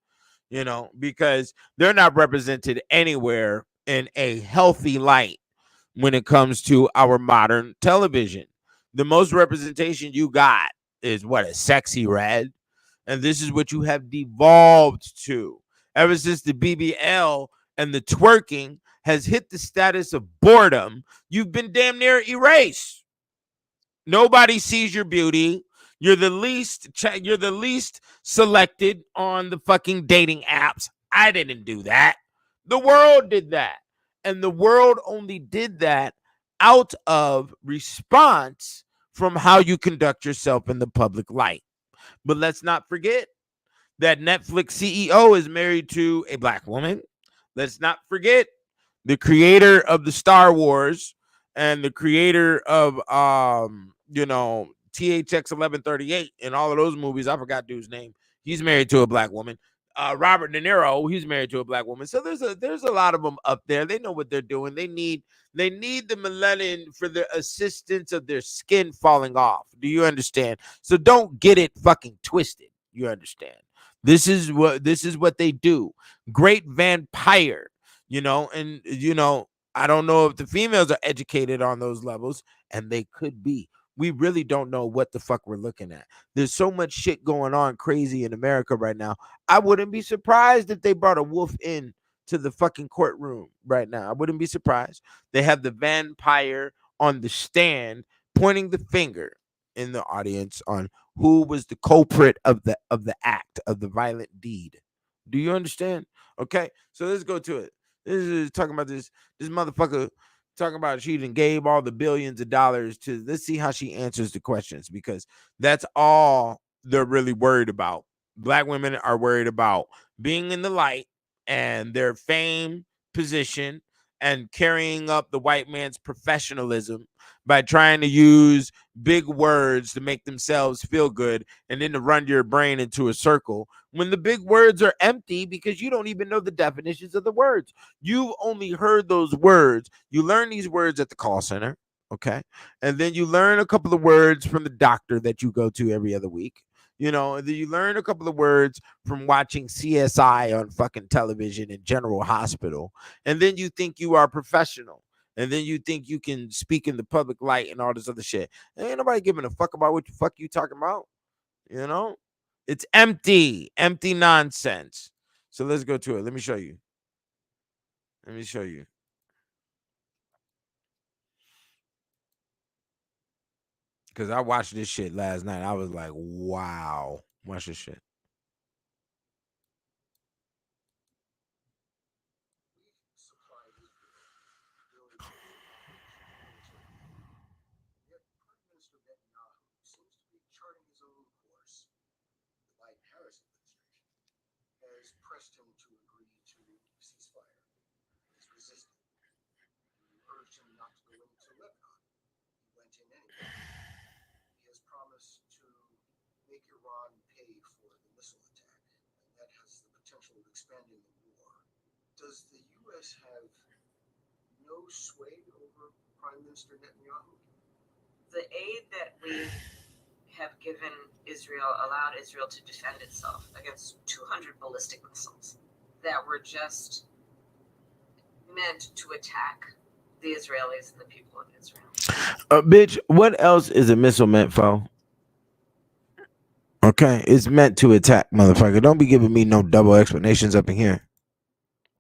because they're not represented anywhere in a healthy light when it comes to our modern television. The most representation you got is what, a sexy red? And this is what you have devolved to. Ever since the BBL and the twerking has hit the status of boredom, you've been damn near erased. Nobody sees your beauty. You're the least selected on the fucking dating apps. I didn't do that. The world did that. And the world only did that out of response from how you conduct yourself in the public light. But let's not forget that Netflix CEO is married to a black woman. Let's not forget the creator of the Star Wars and the creator of THX 1138 and all of those movies. I forgot dude's name. He's married to a black woman. Robert De Niro, he's married to a black woman. So there's a lot of them up there. They know what they're doing. They need the melanin for the assistance of their skin falling off. Do you understand? So don't get it fucking twisted. You understand? This is what they do. Great vampire, and I don't know if the females are educated on those levels, and they could be. We really don't know what the fuck we're looking at. There's so much shit going on crazy in America right now. I wouldn't be surprised if they brought a wolf in to the fucking courtroom right now. I wouldn't be surprised. They have the vampire on the stand pointing the finger in the audience on who was the culprit of the act, of the violent deed. Do you understand? Okay, so let's go to it. This is talking about this motherfucker talking about she done gave all the billions of dollars to. Let's see how she answers the questions, because that's all they're really worried about. Black women are worried about being in the light and their fame, position, and carrying up the white man's professionalism by trying to use big words to make themselves feel good and then to run your brain into a circle when the big words are empty because you don't even know the definitions of the words. You've only heard those words. You learn these words at the call center, okay? And then you learn a couple of words from the doctor that you go to every other week. And then you learn a couple of words from watching CSI on fucking television in General Hospital. And then you think you are professional. And then you think you can speak in the public light and all this other shit. Ain't nobody giving a fuck about what the fuck you talking about. It's empty nonsense. So let's go to it. Let me show you. Because I watched this shit last night. I was like, wow. Watch this shit. Pressed him to agree to ceasefire. He's resisted. You urged him not to go into Lebanon. He went in anyway. He has promised to make Iran pay for the missile attack, and that has the potential of expanding the war. Does the U.S. have no sway over Prime Minister Netanyahu? The aid that we have given Israel, allowed Israel to defend itself against 200 ballistic missiles that were just meant to attack the Israelis and the people of Israel. Bitch, what else is a missile meant for? Okay, it's meant to attack, motherfucker. Don't be giving me no double explanations up in here.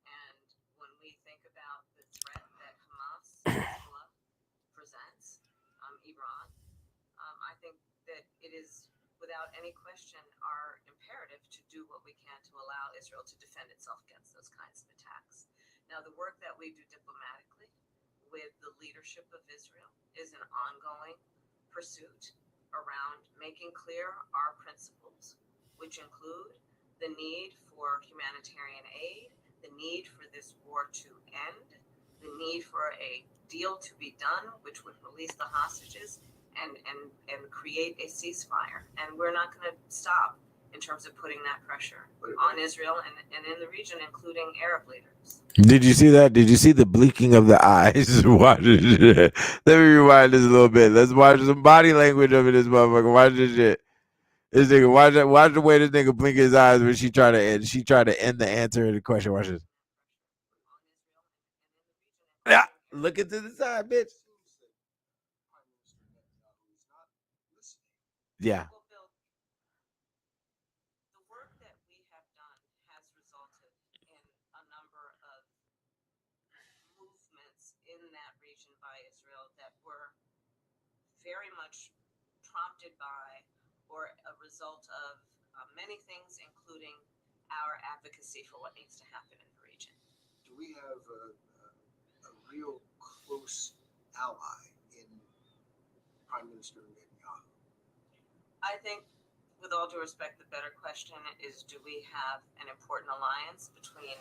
And when we think about the threat that Hezbollah presents, Iran, I think that it is, without any question, our imperative to do what we can to allow Israel to defend itself against those kinds of attacks. Now, the work that we do diplomatically with the leadership of Israel is an ongoing pursuit around making clear our principles, which include the need for humanitarian aid, the need for this war to end, the need for a deal to be done, which would release the hostages and create a ceasefire. And we're not going to stop in terms of putting that pressure on Israel and in the region, including Arab leaders. Did you see that? Did you see the blinking of the eyes? Watch this. Let me rewind this a little bit. Let's watch some body language of this motherfucker. Watch this shit. This nigga, watch the way this nigga blink his eyes when she tried to end the answer to the question. Watch this. Yeah, look into the side, bitch. Yeah. The work that we have done has resulted in a number of movements in that region by Israel that were very much prompted by or a result of many things, including our advocacy for what needs to happen in the region. Do we have a real close ally in Prime Minister Netanyahu? I think, with all due respect, the better question is, do we have an important alliance between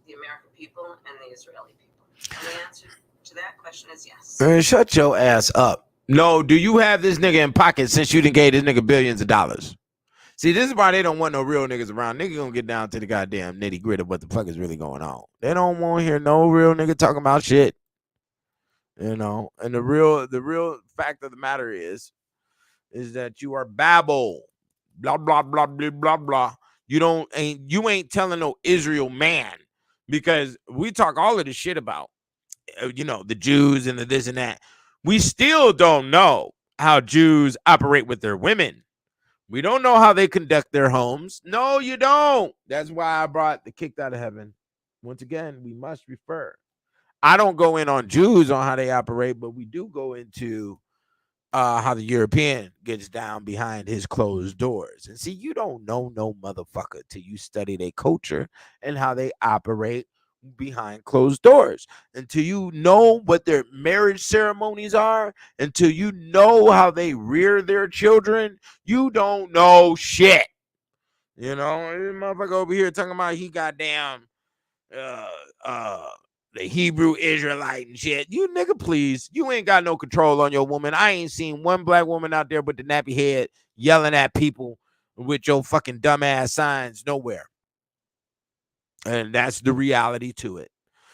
the American people and the Israeli people? And the answer to that question is yes. Man, shut your ass up. No, do you have this nigga in pocket since you done gave this nigga billions of dollars? See, this is why they don't want no real niggas around. Nigga gonna get down to the goddamn nitty gritty of what the fuck is really going on. They don't want to hear no real nigga talking about shit. You know, and the real fact of the matter is that you are babble. Blah, blah, blah, blah, blah, blah. You ain't telling no Israel man, because we talk all of this shit about, the Jews and the this and that. We still don't know how Jews operate with their women. We don't know how they conduct their homes. No, you don't. That's why I brought the kicked out of heaven. Once again, we must refer. I don't go in on Jews on how they operate, but we do go into how the European gets down behind his closed doors. And see, you don't know no motherfucker till you study their culture and how they operate behind closed doors, until you know what their marriage ceremonies are, until you know how they rear their children. You don't know shit. This motherfucker over here talking about he goddamn the Hebrew Israelite and shit. You nigga, please. You ain't got no control on your woman. I ain't seen one black woman out there with the nappy head yelling at people with your fucking dumbass signs nowhere. And that's the reality to it.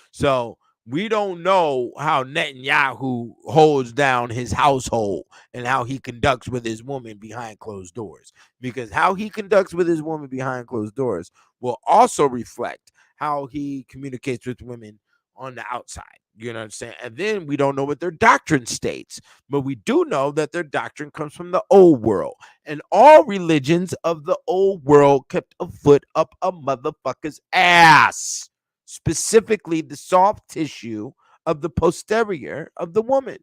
So we don't know how Netanyahu holds down his household and how he conducts with his woman behind closed doors. Because how he conducts with his woman behind closed doors will also reflect how he communicates with women on the outside. You know what I'm saying? And then we don't know what their doctrine states, but we do know that their doctrine comes from the old world. And all religions of the old world kept a foot up a motherfucker's ass, specifically the soft tissue of the posterior of the woman.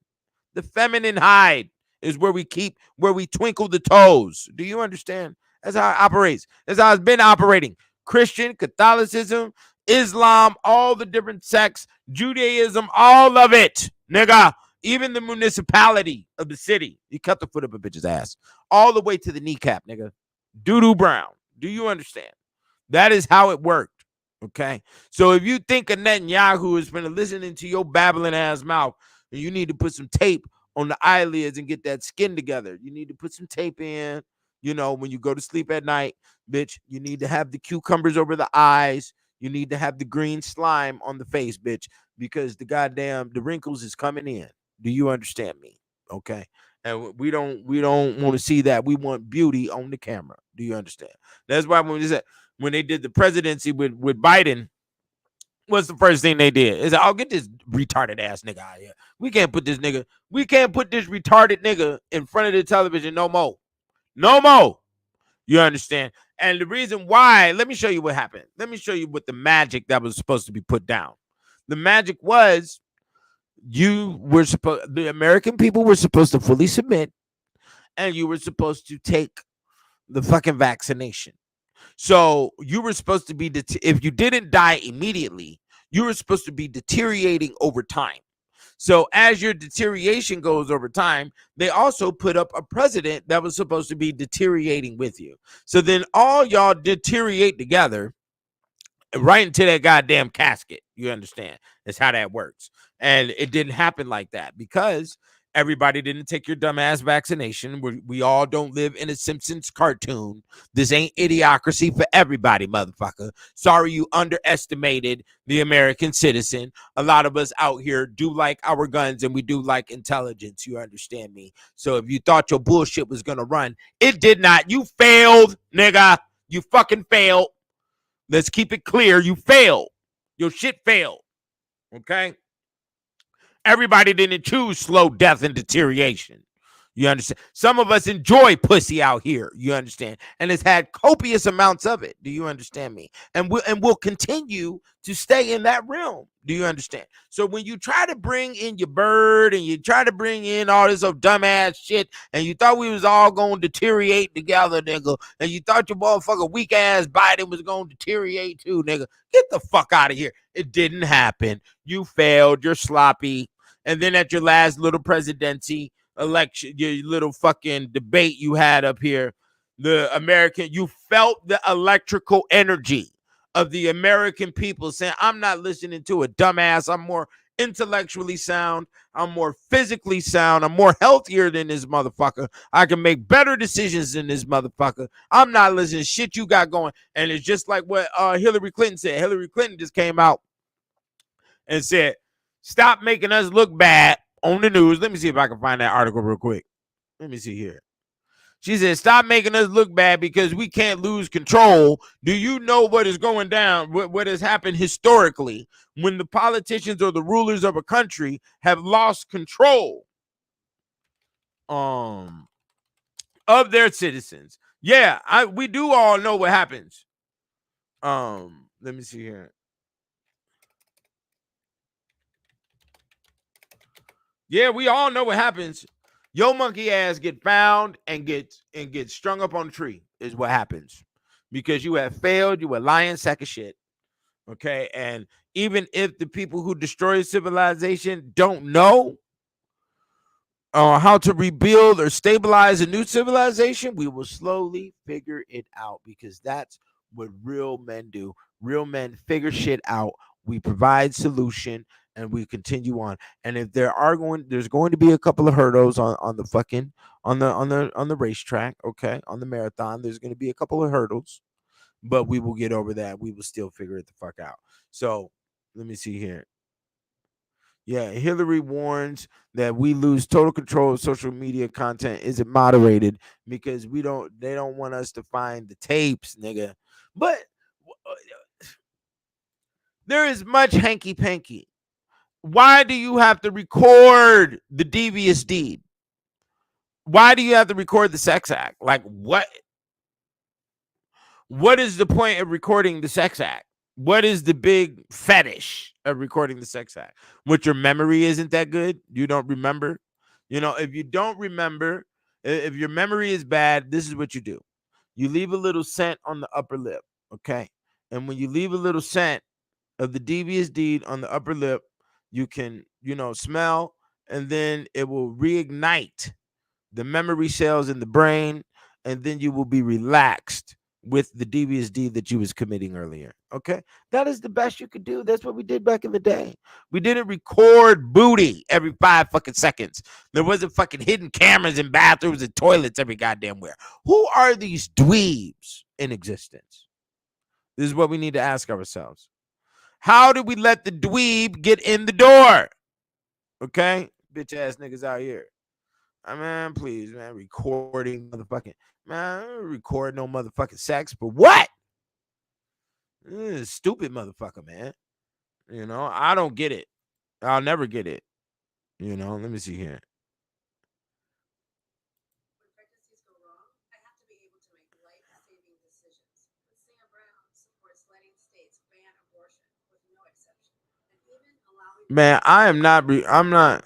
The feminine hide is where we twinkle the toes. Do you understand? That's how it operates. That's how it's been operating. Christian, Catholicism, Islam, all the different sects, Judaism, all of it, nigga. Even the municipality of the city, you cut the foot up a bitch's ass all the way to the kneecap, nigga. Doo-doo brown. Do you understand? That is how it worked. Okay. So if you think a Netanyahu is been listening to your babbling ass mouth, you need to put some tape on the eyelids and get that skin together. You need to put some tape in. When you go to sleep at night, bitch, you need to have the cucumbers over the eyes. You need to have the green slime on the face, bitch, because the wrinkles is coming in. Do you understand me? Okay. And we don't want to see that. We want beauty on the camera. Do you understand? That's why when they did the presidency with Biden, what's the first thing they did? Is I'll get this retarded ass nigga out here. We can't put this retarded nigga in front of the television no more. No more. You understand? And the reason why, let me show you what happened. Let me show you what the magic that was supposed to be put down. The magic was the American people were supposed to fully submit, and you were supposed to take the fucking vaccination. So you were supposed to be, if you didn't die immediately, you were supposed to be deteriorating over time. So as your deterioration goes over time, they also put up a president that was supposed to be deteriorating with you. So then all y'all deteriorate together right into that goddamn casket. You understand? That's how that works. And it didn't happen like that because everybody didn't take your dumbass vaccination. We all don't live in a Simpsons cartoon. This ain't Idiocracy for everybody, motherfucker. Sorry you underestimated the American citizen. A lot of us out here do like our guns and we do like intelligence. You understand me? So if you thought your bullshit was going to run, it did not. You failed, nigga. You fucking failed. Let's keep it clear. You failed. Your shit failed. Okay? Everybody didn't choose slow death and deterioration. You understand? Some of us enjoy pussy out here. You understand? And it's had copious amounts of it. Do you understand me? And we'll continue to stay in that realm. Do you understand? So when you try to bring in your bird and you try to bring in all this dumbass shit, and you thought we was all going to deteriorate together, nigga, and you thought your motherfucker weak ass Biden was going to deteriorate too, nigga, get the fuck out of here. It didn't happen. You failed. You're sloppy. And then at your last little presidency election, your little fucking debate you had up here, you felt the electrical energy of the American people saying, I'm not listening to a dumbass. I'm more intellectually sound. I'm more physically sound. I'm more healthier than this motherfucker. I can make better decisions than this motherfucker. I'm not listening to shit you got going. And it's just like what Hillary Clinton said. Hillary Clinton just came out and said, stop making us look bad on the news. Let me see if I can find that article real quick. Let me see here. She said, stop making us look bad because we can't lose control. Do you know what is going down, what has happened historically when the politicians or the rulers of a country have lost control of their citizens? Yeah, we do all know what happens. Let me see here. Yeah, we all know what happens. Your monkey ass get found and get strung up on a tree is what happens because you have failed. You a lying sack of shit. Okay, and even if the people who destroy civilization don't know how to rebuild or stabilize a new civilization, we will slowly figure it out because that's what real men do. Real men figure shit out. We provide solution and we continue on. And if there's going to be a couple of hurdles on the racetrack, okay, on the marathon, there's going to be a couple of hurdles, but we will get over that. We will still figure it the fuck out. So let me see here. Yeah, Hillary warns that we lose total control of social media content isn't moderated because they don't want us to find the tapes, nigga. But there is much hanky panky. Why do you have to record the devious deed? Why do you have to record the sex act? Like what? What is the point of recording the sex act? What is the big fetish of recording the sex act? What, your memory isn't that good? You don't remember? You know, if you don't remember, if your memory is bad, this is what you do. You leave a little scent on the upper lip, okay? And when you leave a little scent of the devious deed on the upper lip, you can, smell, and then it will reignite the memory cells in the brain, and then you will be relaxed with the devious deed that you was committing earlier. Okay, that is the best you could do. That's what we did back in the day. We didn't record booty every 5 fucking seconds. There wasn't fucking hidden cameras in bathrooms and toilets every goddamn where. Who are these dweebs in existence? This is what we need to ask ourselves. How did we let the dweeb get in the door? Okay, bitch ass niggas out here. Man, please, man, recording motherfucking, man, I don't record no motherfucking sex, but what? Stupid motherfucker, man. You know, I don't get it. I'll never get it. You know, let me see here. When pregnancies go wrong, I have to be able to make life-saving decisions. But Sam Brown supports letting states ban abortion with no exception, and even allowing Man, I am not. I'm not.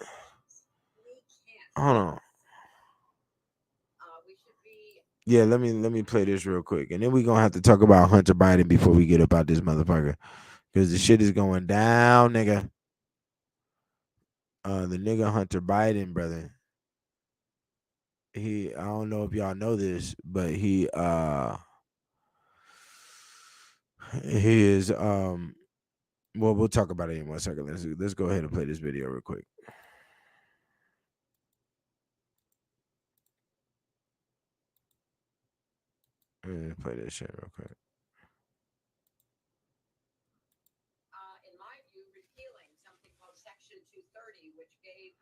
we can't. Hold on. We should be. Yeah, let me play this real quick, and then we're gonna have to talk about Hunter Biden before we get about this motherfucker, because the shit is going down, nigga. The nigga Hunter Biden, brother. I don't know if y'all know this, but he is well, we'll talk about it in 1 second. Let's go ahead and play this video real quick. Play this shit real quick. In my view, repealing something called Section 230, which gave,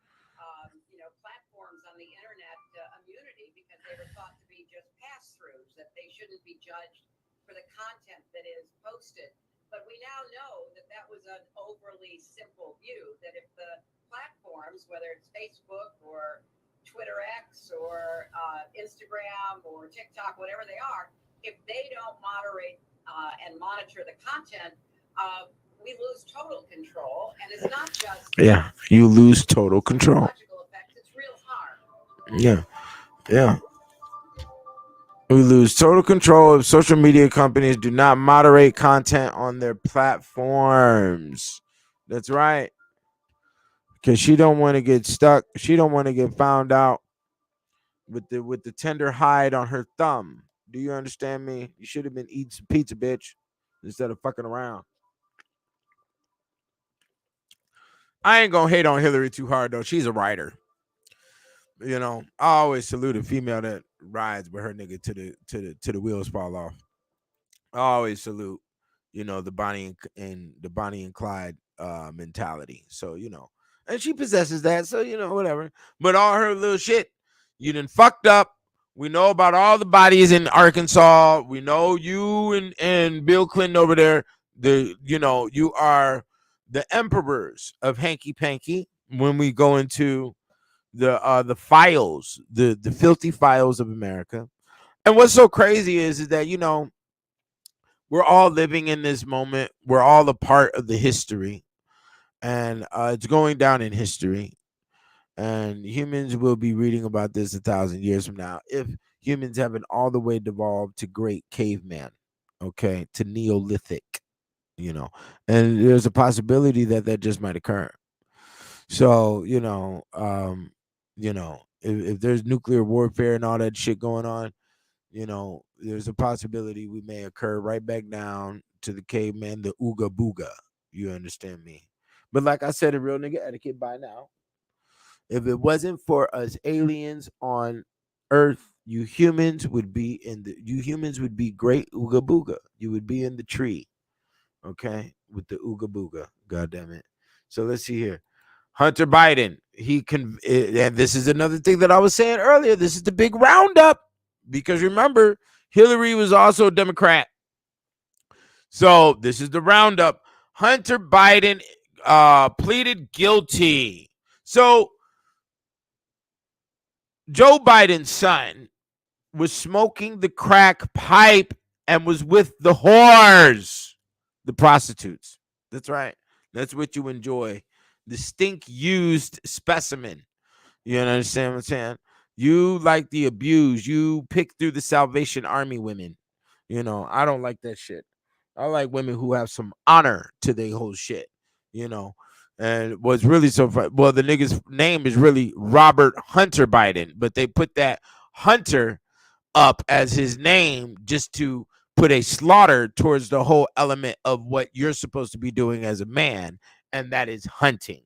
platforms on the internet immunity because they were thought to be just pass-throughs, that they shouldn't be judged for the content that is posted. But we now know that that was an overly simple view, that if the platforms, whether it's Facebook or Twitter X or Instagram or TikTok, whatever they are, if they don't moderate and monitor the content, we lose total control, and it's not just you lose total control. Effects, it's real harm. Yeah. We lose total control if social media companies do not moderate content on their platforms. That's right. Because she don't want to get stuck. She don't want to get found out with the tender hide on her thumb. Do you understand me? You should have been eating some pizza, bitch, instead of fucking around. I ain't gonna hate on Hillary too hard though. She's a writer. You know, I always salute a female that rides with her nigga to the wheels fall off. I always salute, the Bonnie and Clyde mentality. So, and she possesses that. So, whatever. But all her little shit, you done fucked up. We know about all the bodies in Arkansas. We know you and Bill Clinton over there. You are the emperors of hanky panky when we go into the files, the filthy files of America. And what's so crazy is that we're all living in this moment. We're all a part of the history, and it's going down in history. And humans will be reading about this 1,000 years from now if humans haven't all the way devolved to great caveman, okay, to Neolithic, and there's a possibility that just might occur. So, if there's nuclear warfare and all that shit going on, there's a possibility we may occur right back down to the caveman, the Ooga Booga. You understand me? But like I said, a real nigga etiquette by now. If it wasn't for us aliens on Earth, you humans would be great Ooga Booga. You would be in the tree, okay, with the Ooga Booga. God damn it. So let's see here. Hunter Biden, and this is another thing that I was saying earlier. This is the big roundup because remember, Hillary was also a Democrat. So this is the roundup. Hunter Biden pleaded guilty. So Joe Biden's son was smoking the crack pipe and was with the whores, the prostitutes. That's right. That's what you enjoy. The stink used specimen. You understand what I'm saying? You like the abuse. You pick through the Salvation Army women. I don't like that shit. I like women who have some honor to their whole shit. And what's really so fun, well, the nigga's name is really Robert Hunter Biden, but they put that Hunter up as his name just to put a slaughter towards the whole element of what you're supposed to be doing as a man, and that is hunting.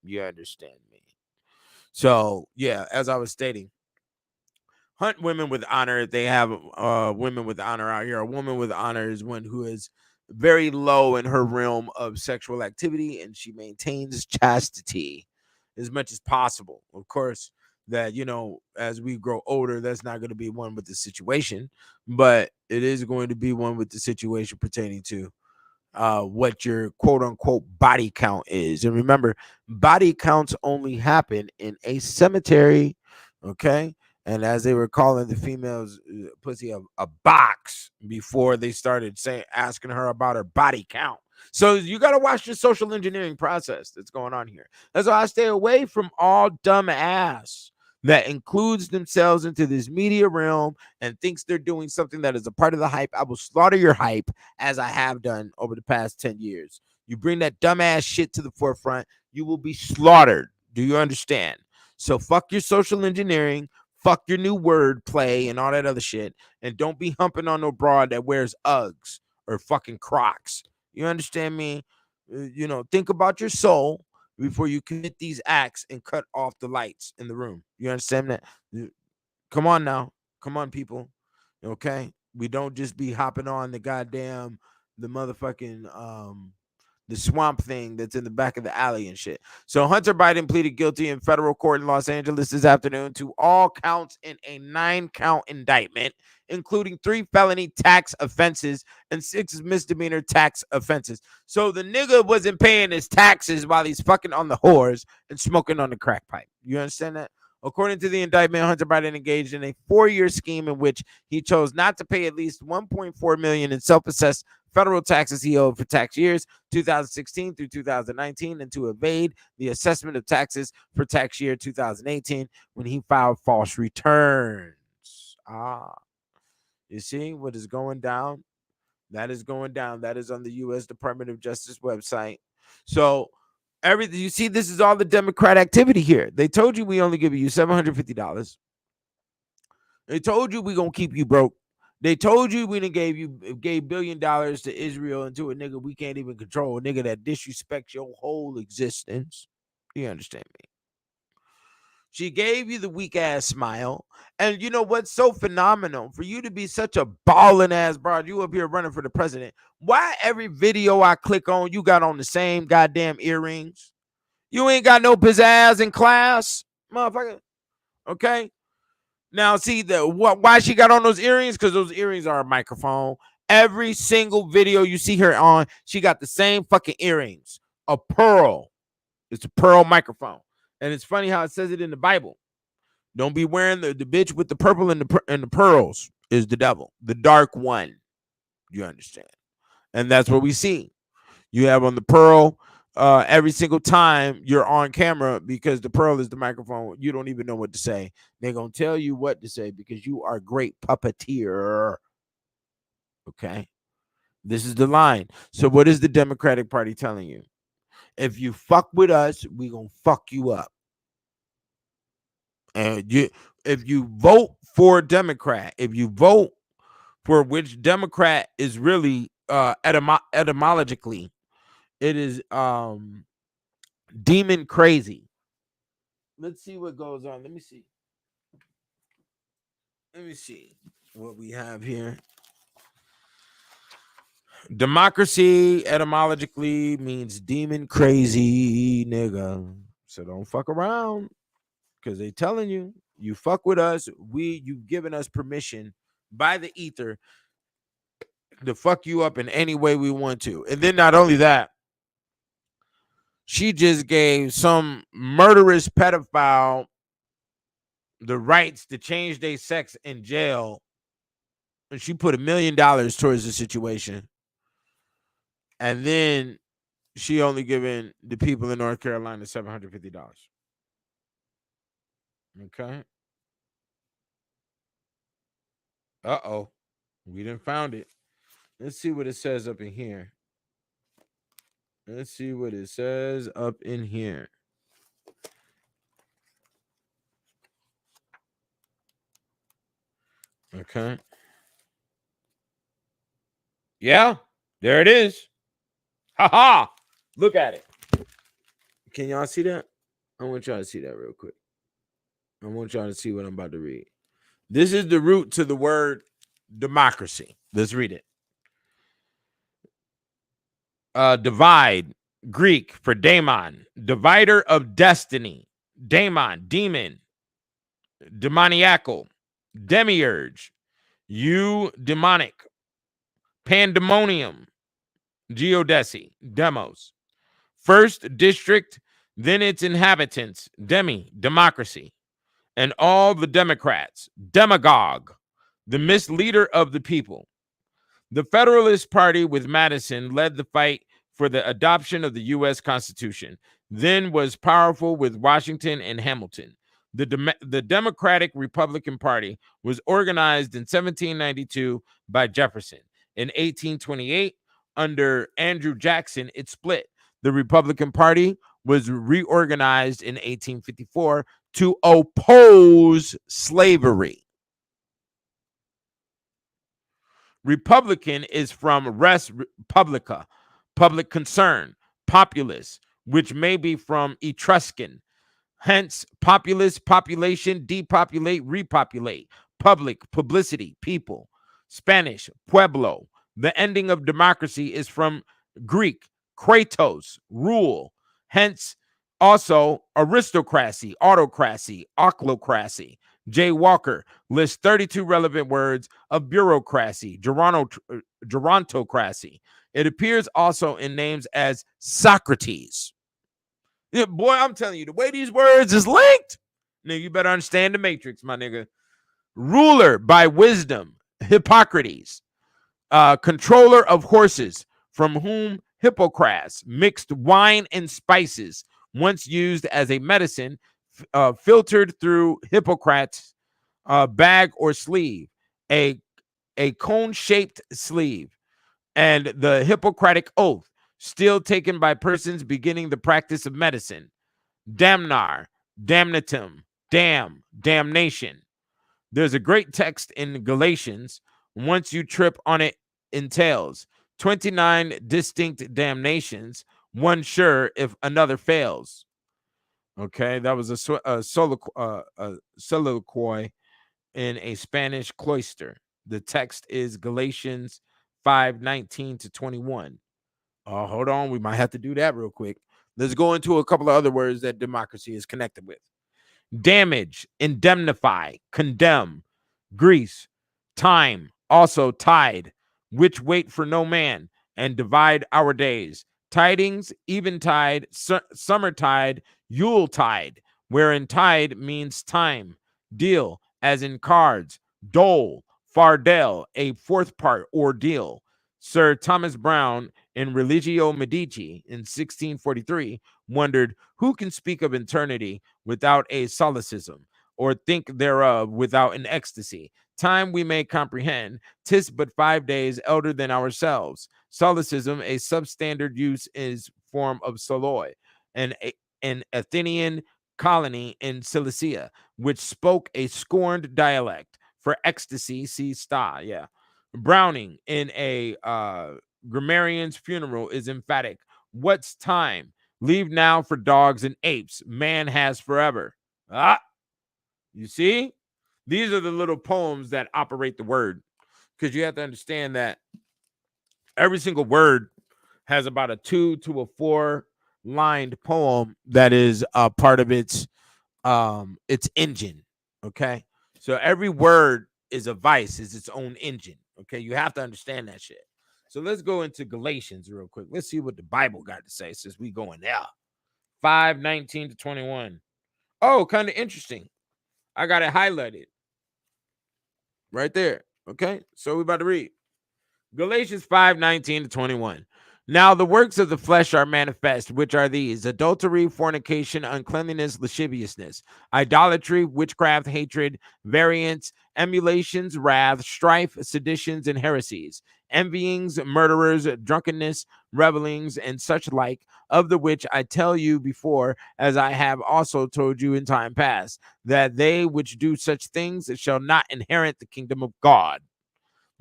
You understand me? So, yeah, as I was stating, hunt women with honor. They have women with honor out here. A woman with honor is one who is very low in her realm of sexual activity, and she maintains chastity as much as possible. Of course, that, as we grow older, that's not going to be one with the situation, but it is going to be one with the situation pertaining to what your quote unquote body count is. And remember, body counts only happen in a cemetery. Okay. And as they were calling the females pussy a box before they started asking her about her body count. So you got to watch the social engineering process that's going on here. That's why I stay away from all dumb ass that includes themselves into this media realm and thinks they're doing something that is a part of the hype. I will slaughter your hype, as I have done over the past 10 years. You bring that dumbass shit to the forefront, you will be slaughtered. Do you understand? So fuck your social engineering, fuck your new word play and all that other shit, and don't be humping on no broad that wears Uggs or fucking Crocs. You understand me? Think about your soul before you commit these acts and cut off the lights in the room. You understand that? Come on now. Come on, people. Okay? We don't just be hopping on the motherfucking the swamp thing that's in the back of the alley and shit. So Hunter Biden pleaded guilty in federal court in Los Angeles this afternoon to all counts in a 9-count indictment, including 3 felony tax offenses and 6 misdemeanor tax offenses. So the nigga wasn't paying his taxes while he's fucking on the whores and smoking on the crack pipe. You understand that? According to the indictment, Hunter Biden engaged in a 4-year scheme in which he chose not to pay at least $1.4 million in self-assessed federal taxes he owed for tax years 2016 through 2019, and to evade the assessment of taxes for tax year 2018 when he filed false returns. You see what is going down? That is going down. That is on the U.S. Department of Justice website. So everything you see, this is all the Democrat activity here. They told you we only give you $750. They told you we gonna keep you broke. They told you we done gave $1 billion to Israel and to a nigga we can't even control, a nigga that disrespects your whole existence. You understand me? She gave you the weak ass smile. And you know what's so phenomenal? For you to be such a ballin' ass broad, you up here running for the president. Why every video I click on, you got on the same goddamn earrings? You ain't got no pizzazz in class, motherfucker. Okay? Now, see why she got on those earrings? Because those earrings are a microphone. Every single video you see her on, she got the same fucking earrings. A pearl. It's a pearl microphone. And it's funny how it says it in the Bible. Don't be wearing the bitch with the purple and the pearls is the devil. The dark one. You understand? And that's what we see. You have on the pearl every single time you're on camera, because the pearl is the microphone. You don't even know what to say. They're going to tell you what to say because you are a great puppeteer. Okay? This is the line. So what is the Democratic Party telling you? If you fuck with us, we going to fuck you up. And if you vote for a Democrat, if you vote for which Democrat is really etymologically, it is demon crazy. Let's see what goes on. Let me see what we have here. Democracy etymologically means demon crazy nigga. So don't fuck around, because they telling you, you fuck with us, you've given us permission by the ether to fuck you up in any way we want to. And then not only that, she just gave some murderous pedophile the rights to change their sex in jail. And she put $1 million towards the situation. And then she only given the people in North Carolina $750. Okay. Uh-oh. We done found it. Let's see what it says up in here. Let's see what it says up in here. Okay. Yeah, there it is. Ha ha. Look at it. Can y'all see that? I want y'all to see that real quick. I want y'all to see what I'm about to read. This is the root to the word democracy. Let's read it. Divide, Greek for daemon, divider of destiny. Daemon, demon. demoniacal, demiurge, eudaimonic, pandemonium, geodesy, demos. First district, then its inhabitants, democracy, and all the Democrats, demagogue, the misleader of the people. The Federalist Party with Madison led the fight for the adoption of the U.S. Constitution, then was powerful with Washington and Hamilton. The Democratic Republican Party was organized in 1792 by Jefferson. In 1828, under Andrew Jackson, it split. The Republican Party was reorganized in 1854 to oppose slavery. Republican is from res publica, public concern, populace, which may be from Etruscan. Hence, populace, population, depopulate, repopulate, public, publicity, people. Spanish, pueblo. The ending of democracy is from Greek, kratos, rule. Hence, also aristocracy, autocracy, ochlocracy. J. Walker lists 32 relevant words of bureaucracy, gerontocracy. It appears also in names as Socrates. Yeah, boy, I'm telling you, the way these words is linked, nigga, you better understand the matrix, my nigga. Ruler by wisdom, Hippocrates. Controller of horses, from whom Hippocrates mixed wine and spices, once used as a medicine, filtered through Hippocrates' bag or sleeve, a cone-shaped sleeve, and the Hippocratic oath, still taken by persons beginning the practice of medicine. Damnar, damnatum, damn, damnation. There's a great text in Galatians. Once you trip on it, entails 29 distinct damnations, one sure if another fails. Okay, that was a soliloquy in a Spanish cloister. The text is Galatians 5:19-21. Hold on, we might have to do that real quick. Let's go into a couple of other words that democracy is connected with. Damage, indemnify, condemn, grease, time, also tide, which wait for no man, and divide our days. Tidings, eventide, summertide, Yuletide, wherein tide means time. Deal, as in cards. Dole, fardel, a fourth part ordeal. Sir Thomas Browne in Religio Medici in 1643 wondered who can speak of eternity without a solecism, or think thereof without an ecstasy. Time we may comprehend, 'tis but 5 days elder than ourselves. Solecism, a substandard use, is form of soloi, an Athenian colony in Cilicia, which spoke a scorned dialect. For ecstasy, see sta, yeah. Browning in a grammarian's funeral is emphatic. What's time? Leave now for dogs and apes. Man has forever. You see? These are the little poems that operate the word, because you have to understand that every single word has about a 2 to a 4 lined poem that is a part of its engine. Okay, so every word is a vice, is its own engine. Okay, you have to understand that shit. So let's go into Galatians real quick. Let's see what the Bible got to say since we going there. 5:19-21. Oh, kind of interesting. I got it highlighted right there. Okay, so we're about to read Galatians 5:19-21. Now the works of the flesh are manifest, which are these: adultery, fornication, uncleanness, lasciviousness, idolatry, witchcraft, hatred, variance, emulations, wrath, strife, seditions, and heresies, envyings, murderers, drunkenness, revelings, and such like, of the which I tell you before, as I have also told you in time past, that they which do such things shall not inherit the kingdom of God.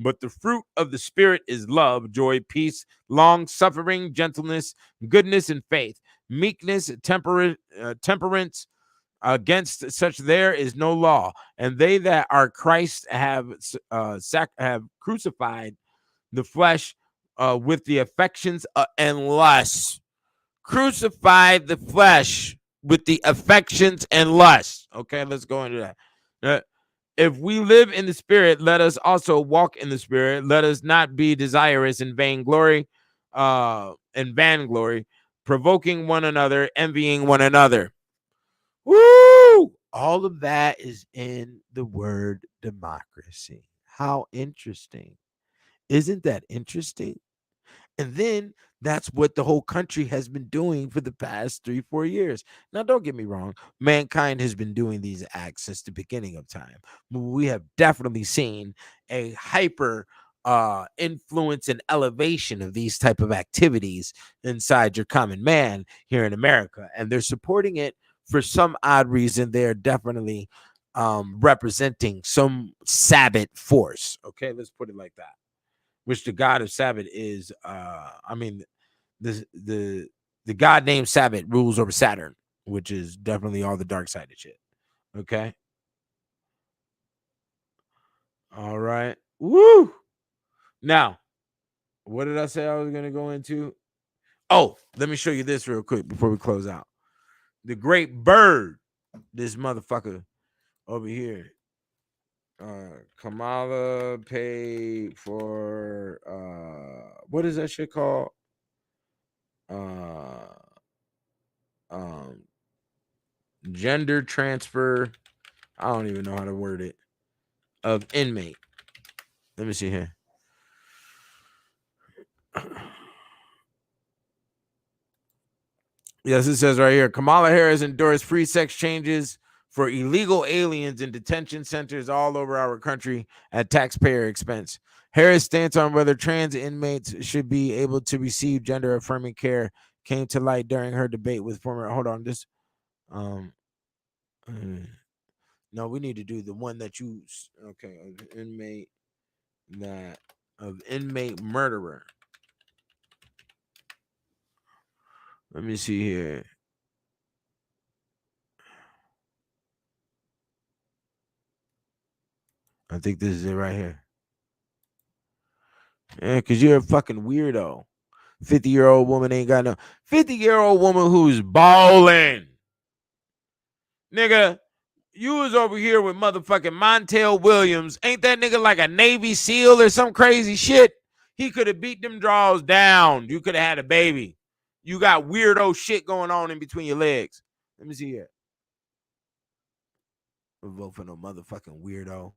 But the fruit of the Spirit is love, joy, peace, long-suffering, gentleness, goodness, and faith, meekness, temperance. Against such there is no law. And they that are Christ have crucified the flesh with the affections and lusts. Crucified the flesh with the affections and lusts. Okay, let's go into that. If we live in the spirit, let us also walk in the spirit. Let us not be desirous in vainglory, provoking one another, envying one another. Woo! All of that is in the word democracy. How interesting. Isn't that interesting? And then that's what the whole country has been doing for the past 3-4 years. Now, don't get me wrong. Mankind has been doing these acts since the beginning of time. We have definitely seen a hyper influence and elevation of these type of activities inside your common man here in America. And they're supporting it for some odd reason. They're definitely representing some Sabbath force. Okay, let's put it like that. Which the god of Sabbath is, the god named Sabbath rules over Saturn, which is definitely all the dark sided shit. Okay. All right. Woo. Now, what did I say I was gonna go into? Oh, let me show you this real quick before we close out. The great bird, this motherfucker over here. Kamala paid for what is that shit called? Gender transfer. I don't even know how to word it. Of inmate. Let me see here. Yes, it says right here. Kamala Harris endorsed free sex changes for illegal aliens in detention centers all over our country at taxpayer expense. Harris' stance on whether trans inmates should be able to receive gender affirming care came to light during her debate with former. Hold on, this. No, we need to do the one that you. Okay, of inmate murderer. Let me see here. I think this is it right here. Yeah, because you're a fucking weirdo. 50-year-old woman ain't got no 50-year-old woman who's balling. Nigga, you was over here with motherfucking Montel Williams. Ain't that nigga like a Navy SEAL or some crazy shit? He could have beat them draws down. You could have had a baby. You got weirdo shit going on in between your legs. Let me see here. I'll vote for no motherfucking weirdo.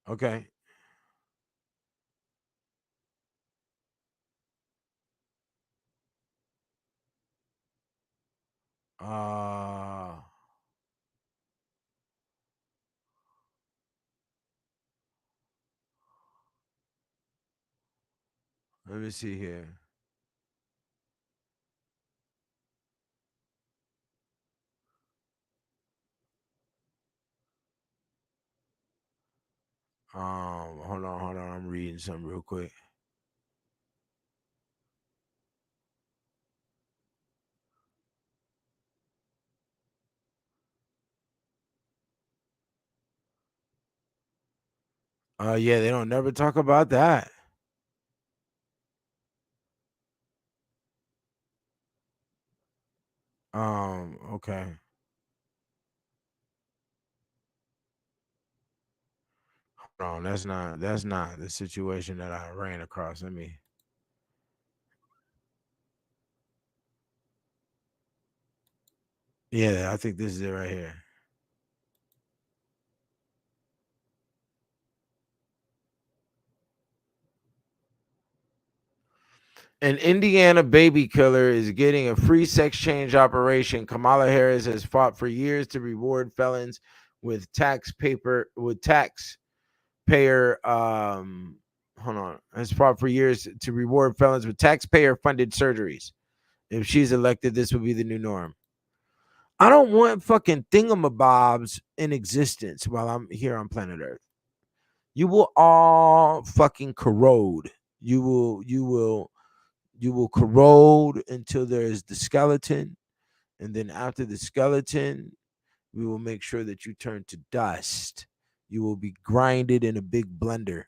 Okay. Let me see here. Hold on. I'm reading something real quick. Yeah, they don't never talk about that. Okay. Hold on, that's not the situation that I ran across. Let me. Yeah, I think this is it right here. An Indiana baby killer is getting a free sex change operation. Kamala Harris has fought for years to reward felons with taxpayer hold on. Has fought for years to reward felons with taxpayer funded surgeries. If she's elected, this will be the new norm. I don't want fucking thingamabobs in existence while I'm here on planet Earth. You will all fucking corrode. You will corrode until there is the skeleton, And then after the skeleton, we will make sure that you turn to dust. You will be grinded in a big blender.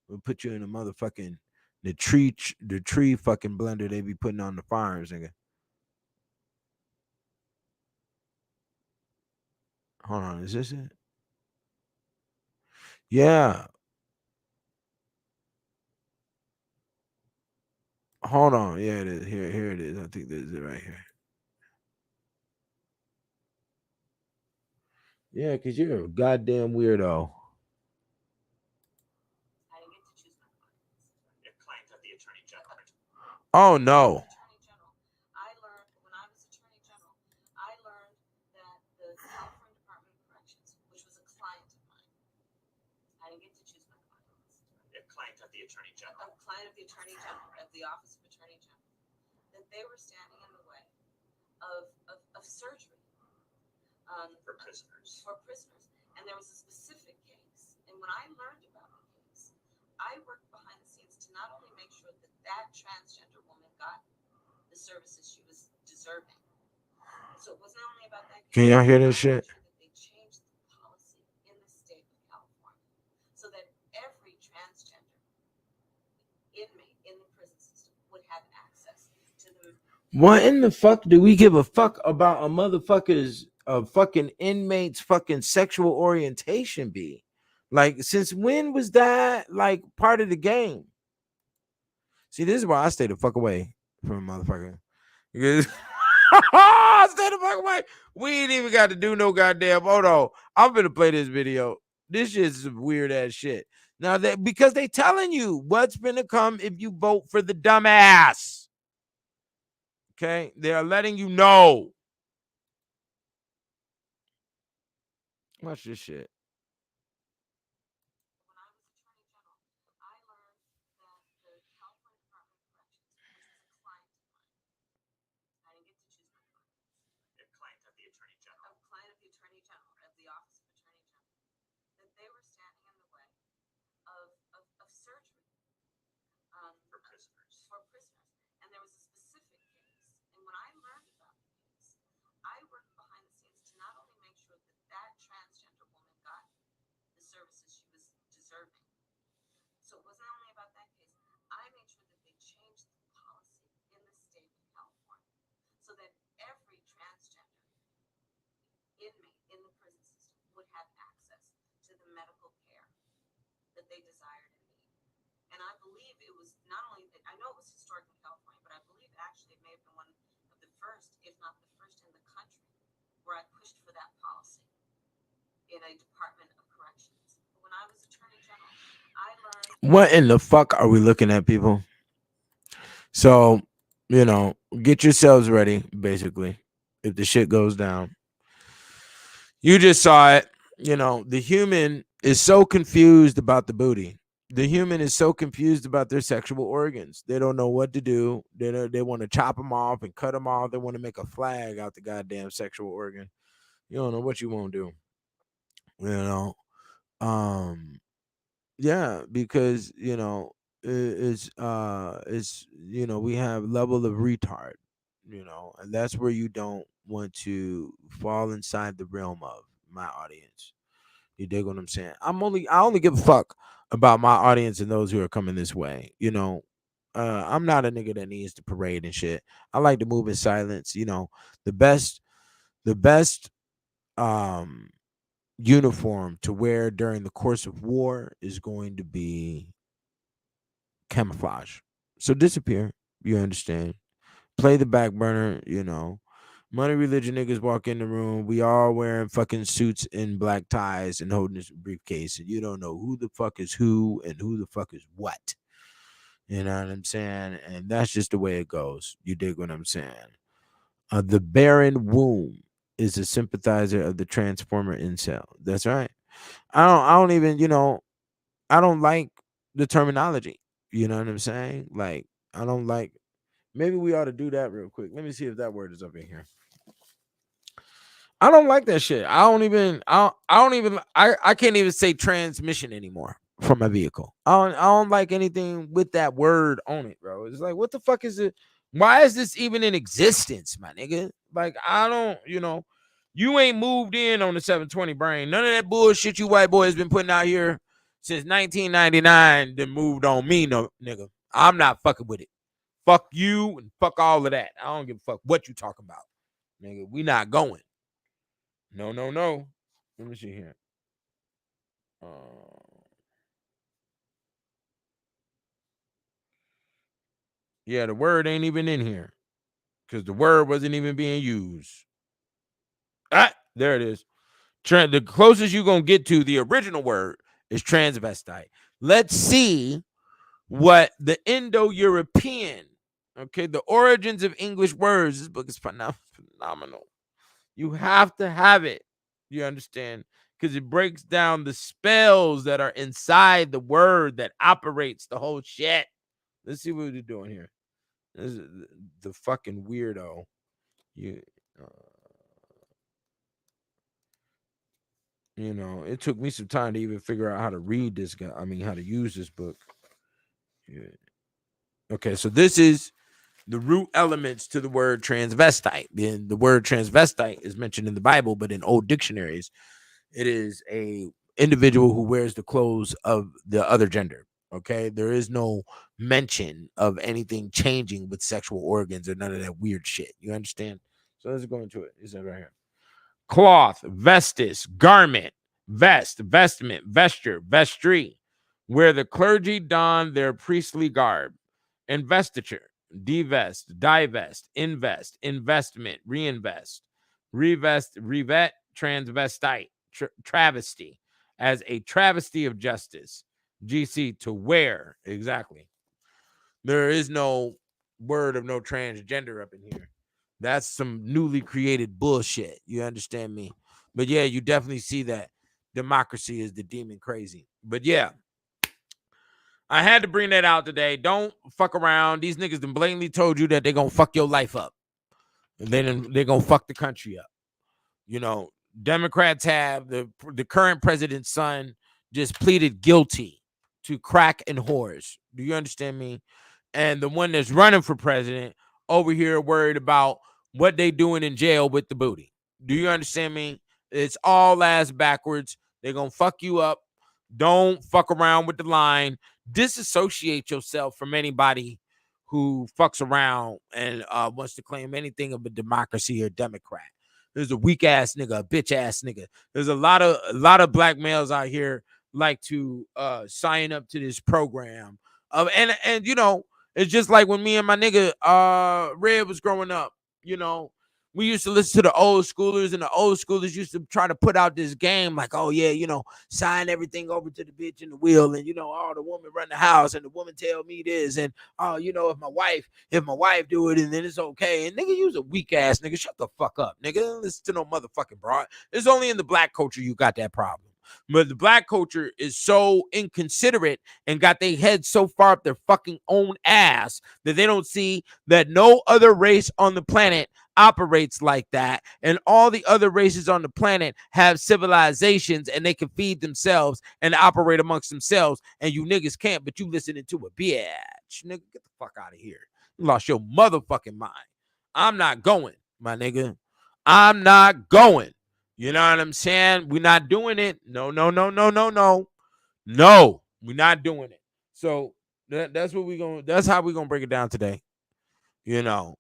We'll put you in a motherfucking the tree fucking blender they be putting on the farms, nigga. Hold on, is this it? Yeah. Hold on. Yeah, it is. Here it is. I think this is it right here. Yeah, because you're a goddamn weirdo. I didn't get to choose my clients. A client of the Attorney General. Oh no. Attorney General. I learned when I was Attorney General, I learned that the California Department of Corrections, which was a client of mine, I didn't get to choose my clients. A client of the Attorney General. A client of the Attorney General, of the Office of Attorney General, that they were standing in the way of surgery For prisoners. And there was a specific case. And when I learned about the case, I worked behind the scenes to not only make sure that that transgender woman got the services she was deserving. So it was not only about that case. Can y'all hear this I shit? made sure that they changed the policy in the state of California so that every transgender inmate in the prison system would have access to the. What in the fuck do we give a fuck about a motherfucker's fucking inmate's fucking sexual orientation be? Like, since when was that like part of the game? See, this is why I stay the fuck away from a motherfucker. Because stay the fuck away. We ain't even got to do no goddamn. Hold on, I'm gonna play this video. This shit is some weird ass shit. Now that because they telling you what's gonna come if you vote for the dumbass. Okay, they are letting you know. Watch this shit. When I was Attorney General, I learned that the California Department of Corrections, which was a client of mine, I didn't get to choose my clients. A client of the Attorney General. A client of the Attorney General, of the Office of Attorney General, that they were standing in the way of surgery For prisoners. And there was a specific case. And when I learned about the case, I worked behind the scenes to not only make sure that that transgender woman got the services she was deserving. So it was not only about that case. I made sure that they changed the policy in the state of California so that every transgender inmate in the prison system would have access to the medical care that they desired and need. And I believe it was not only, I know it was historic in California, but I believe actually it may have been one of the first, if not the first in the country, where I pushed for that policy in a Department of Corrections. When I was Attorney General, I learned. What in the fuck are we looking at, people? So, you know, get yourselves ready, basically, if the shit goes down. You just saw it. You know, the human is so confused about the booty. The human is so confused about their sexual organs. They don't know what to do. They want to chop them off and cut them off. They want to make a flag out the goddamn sexual organ. You don't know what you won't do. You know, yeah, because you know it's you know we have level of retard. You know, and that's where you don't want to fall inside the realm of my audience. You dig what I'm saying? I only give a fuck about my audience and those who are coming this way. You know, I'm not a nigga that needs to parade and shit. I like to move in silence. You know, the best uniform to wear during the course of war is going to be camouflage. So disappear. You understand? Play the back burner. You know. Money religion niggas walk in the room. We all wearing fucking suits and black ties and holding this briefcase, and you don't know who the fuck is who and who the fuck is what. You know what I'm saying? And that's just the way it goes. You dig what I'm saying? The barren womb is a sympathizer of the transformer incel. That's right. I don't even, you know, I don't like the terminology. You know what I'm saying? Like, I don't like. Maybe we ought to do that real quick. Let me see if that word is up in here. I don't like that shit. I can't even say transmission anymore from my vehicle. I don't like anything with that word on it, bro. It's like, what the fuck is it? Why is this even in existence, my nigga? Like, I don't, you ain't moved in on the 720 brain. None of that bullshit you white boys been putting out here since 1999 that moved on me, no nigga. I'm not fucking with it. Fuck you and fuck all of that. I don't give a fuck what you talking about, nigga. We not going. No. Let me see here. Yeah, the word ain't even in here because the word wasn't even being used. Ah, there it is. The closest you're going to get to the original word is transvestite. Let's see what the Indo-European, okay, the origins of English words. This book is phenomenal. You have to have it. You understand? Because it breaks down the spells that are inside the word that operates the whole shit. Let's see what we're doing here. This is the fucking weirdo. It took me some time to even figure out how to read this guy. I mean, how to use this book. Yeah. Okay, so this is the root elements to the word transvestite. The word transvestite is mentioned in the Bible, but in old dictionaries, it is a individual who wears the clothes of the other gender. Okay, there is no mention of anything changing with sexual organs or none of that weird shit. You understand? So let's go into it. It's right here. Cloth, vestis, garment, vest, vestment, vesture, vestry, where the clergy don their priestly garb. Investiture, divest, divest, invest, investment, reinvest, revest, revet, transvestite, travesty, as a travesty of justice. GC, to wear. Exactly. There is no word of no transgender up in here. That's some newly created bullshit. You understand me? But yeah, you definitely see that democracy is the demon crazy. But yeah, I had to bring that out today. Don't fuck around. These niggas done blatantly told you that they're going to fuck your life up. And then they're going to fuck the country up. Democrats have the current president's son just pleaded guilty to crack and whores. Do you understand me? And the one that's running for president over here worried about what they doing in jail with the booty. Do you understand me? It's all ass backwards. They're going to fuck you up. Don't fuck around with the line. Disassociate yourself from anybody who fucks around and wants to claim anything of a democracy or Democrat. There's a weak ass nigga, a bitch ass nigga. There's a lot of black males out here like to sign up to this program. And it's just like when me and my nigga Red was growing up, we used to listen to the old schoolers, and the old schoolers used to try to put out this game like, oh yeah, sign everything over to the bitch in the wheel, and the woman run the house, and the woman tell me this, and if my wife do it, and then it's okay. And nigga, you's a weak ass nigga. Shut the fuck up, nigga. Listen to no motherfucking broad. It's only in the black culture you got that problem. But the black culture is so inconsiderate and got their heads so far up their fucking own ass that they don't see that no other race on the planet operates like that. And all the other races on the planet have civilizations and they can feed themselves and operate amongst themselves. And you niggas can't, but you listening to a bitch. Nigga, get the fuck out of here. You lost your motherfucking mind. I'm not going, my nigga. I'm not going. You know what I'm saying? We're not doing it. No. No, we're not doing it. So that's what that's how we're gonna break it down today. Yeah,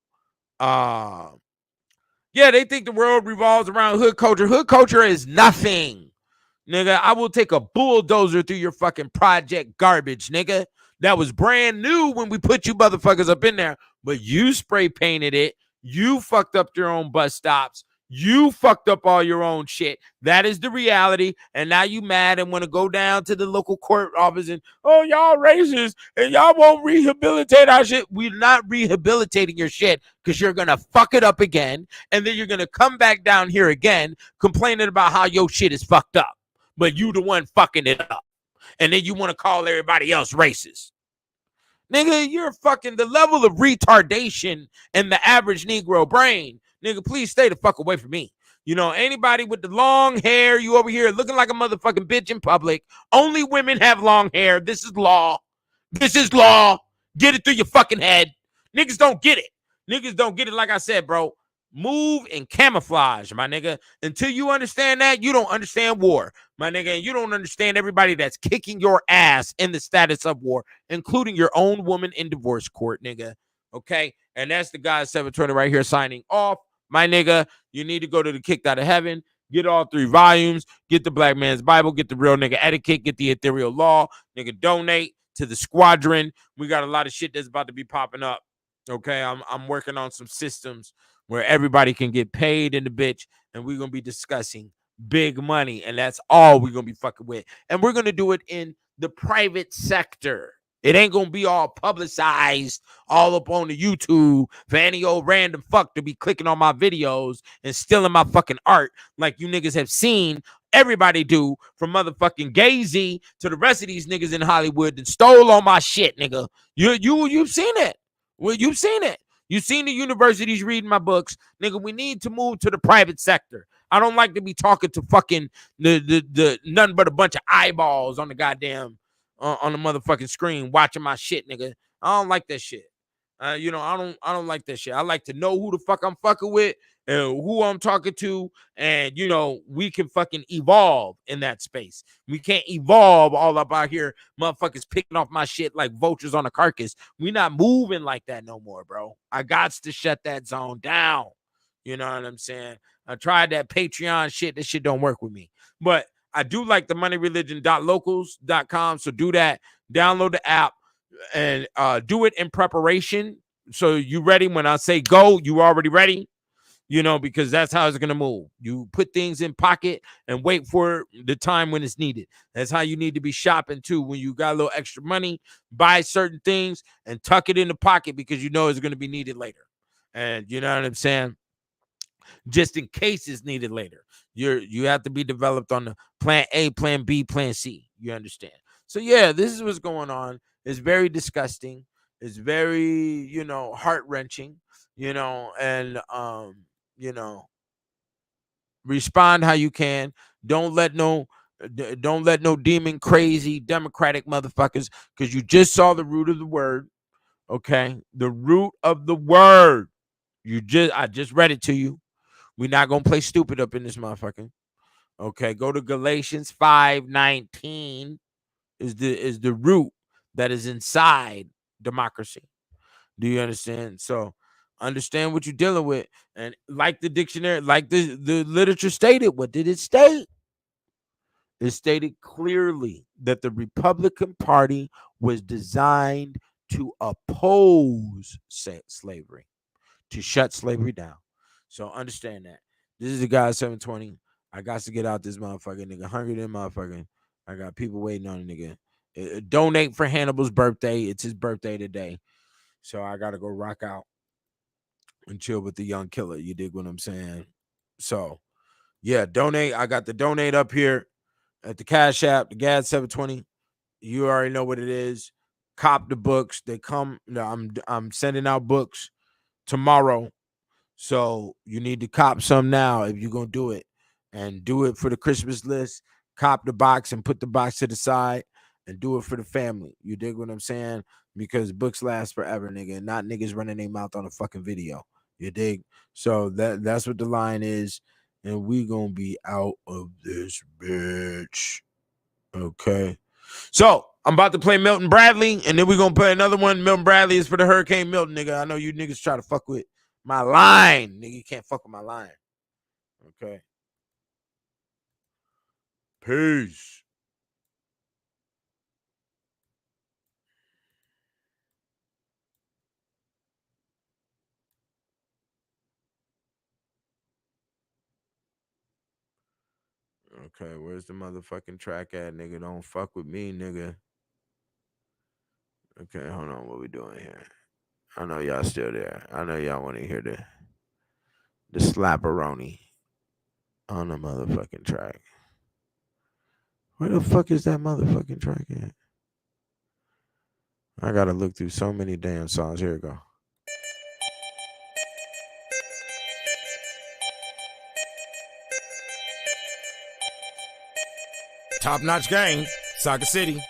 they think the world revolves around hood culture. Hood culture is nothing. Nigga, I will take a bulldozer through your fucking project garbage, nigga. That was brand new when we put you motherfuckers up in there, but you spray painted it. You fucked up your own bus stops. You fucked up all your own shit. That is the reality. And now you mad and want to go down to the local court office and, oh, y'all racist and y'all won't rehabilitate our shit. We're not rehabilitating your shit because you're going to fuck it up again. And then you're going to come back down here again complaining about how your shit is fucked up. But you the one fucking it up. And then you want to call everybody else racist. Nigga, you're fucking the level of retardation in the average Negro brain. Nigga, please stay the fuck away from me. Anybody with the long hair, you over here looking like a motherfucking bitch in public. Only women have long hair. This is law. This is law. Get it through your fucking head. Niggas don't get it. Niggas don't get it. Like I said, bro, move in camouflage, my nigga. Until you understand that, you don't understand war, my nigga. And you don't understand everybody that's kicking your ass in the status of war, including your own woman in divorce court, nigga. Okay? And that's the guy 720 right here signing off. My nigga, you need to go to the Kicked Out of Heaven, get all 3 volumes, get the Black Man's Bible, get the Real Nigga Etiquette, get the Ethereal Law, nigga, donate to the squadron. We got a lot of shit that's about to be popping up. Okay, I'm working on some systems where everybody can get paid in the bitch, and we're gonna be discussing big money, and that's all we're gonna be fucking with. And we're gonna do it in the private sector. It ain't gonna be all publicized all up on the YouTube for any old random fuck to be clicking on my videos and stealing my fucking art like you niggas have seen everybody do, from motherfucking Gay-Z to the rest of these niggas in Hollywood that stole all my shit, nigga. You've seen it. Well, you've seen it. You've seen the universities reading my books. Nigga, we need to move to the private sector. I don't like to be talking to fucking the nothing but a bunch of eyeballs on the goddamn on the motherfucking screen watching my shit, nigga. I don't like that shit. I don't like that shit. I like to know who the fuck I'm fucking with and who I'm talking to, and we can fucking evolve in that space. We can't evolve all up out here, motherfuckers picking off my shit like vultures on a carcass. We not moving like that no more, bro. I got to shut that zone down. You know what I'm saying? I tried that Patreon shit. That shit don't work with me. But I do like the moneyreligion.locals.com. So do that. Download the app and do it in preparation. So you ready when I say go, you already ready, because that's how it's going to move. You put things in pocket and wait for the time when it's needed. That's how you need to be shopping too. When you got a little extra money, buy certain things and tuck it in the pocket because you know it's going to be needed later. And you know what I'm saying? Just in case it's needed later. You have to be developed on the plan A, plan B, plan C. You understand? So yeah, this is what's going on. It's very disgusting. It's very, heart-wrenching, and respond how you can. Don't let no demon crazy Democratic motherfuckers, because you just saw the root of the word. Okay? The root of the word. I just read it to you. We're not gonna play stupid up in this motherfucker. Okay, go to Galatians 5:19 is the root that is inside democracy. Do you understand? So understand what you're dealing with. And like the dictionary, like the literature stated, what did it state? It stated clearly that the Republican Party was designed to oppose slavery, to shut slavery down. So understand that. This is the guy 720. I got to get out this motherfucker, nigga. Hungry than motherfucker. I got people waiting on a nigga. Donate for Hannibal's birthday. It's his birthday today. So I got to go rock out and chill with the young killer. You dig what I'm saying? So, yeah, donate. I got the donate up here at the Cash App, the GAD 720. You already know what it is. Cop the books. They come. I'm sending out books tomorrow. So you need to cop some now if you're going to do it. And do it for the Christmas list. Cop the box and put the box to the side and do it for the family. You dig what I'm saying? Because books last forever, nigga. Not niggas running their mouth on a fucking video. You dig? So that's what the line is. And we going to be out of this bitch. Okay. So I'm about to play Milton Bradley, and then we're going to play another one. Milton Bradley is for the Hurricane Milton, nigga. I know you niggas try to fuck with my line. Nigga, you can't fuck with my line. Okay. Peace. Okay, where's the motherfucking track at, nigga? Don't fuck with me, nigga. Okay, hold on. What we doing here? I know y'all still there. I know y'all want to hear the slapperoni on the motherfucking track. Where the fuck is that motherfucking track at? I gotta look through so many damn songs. Here we go. Top notch gang, Saga City.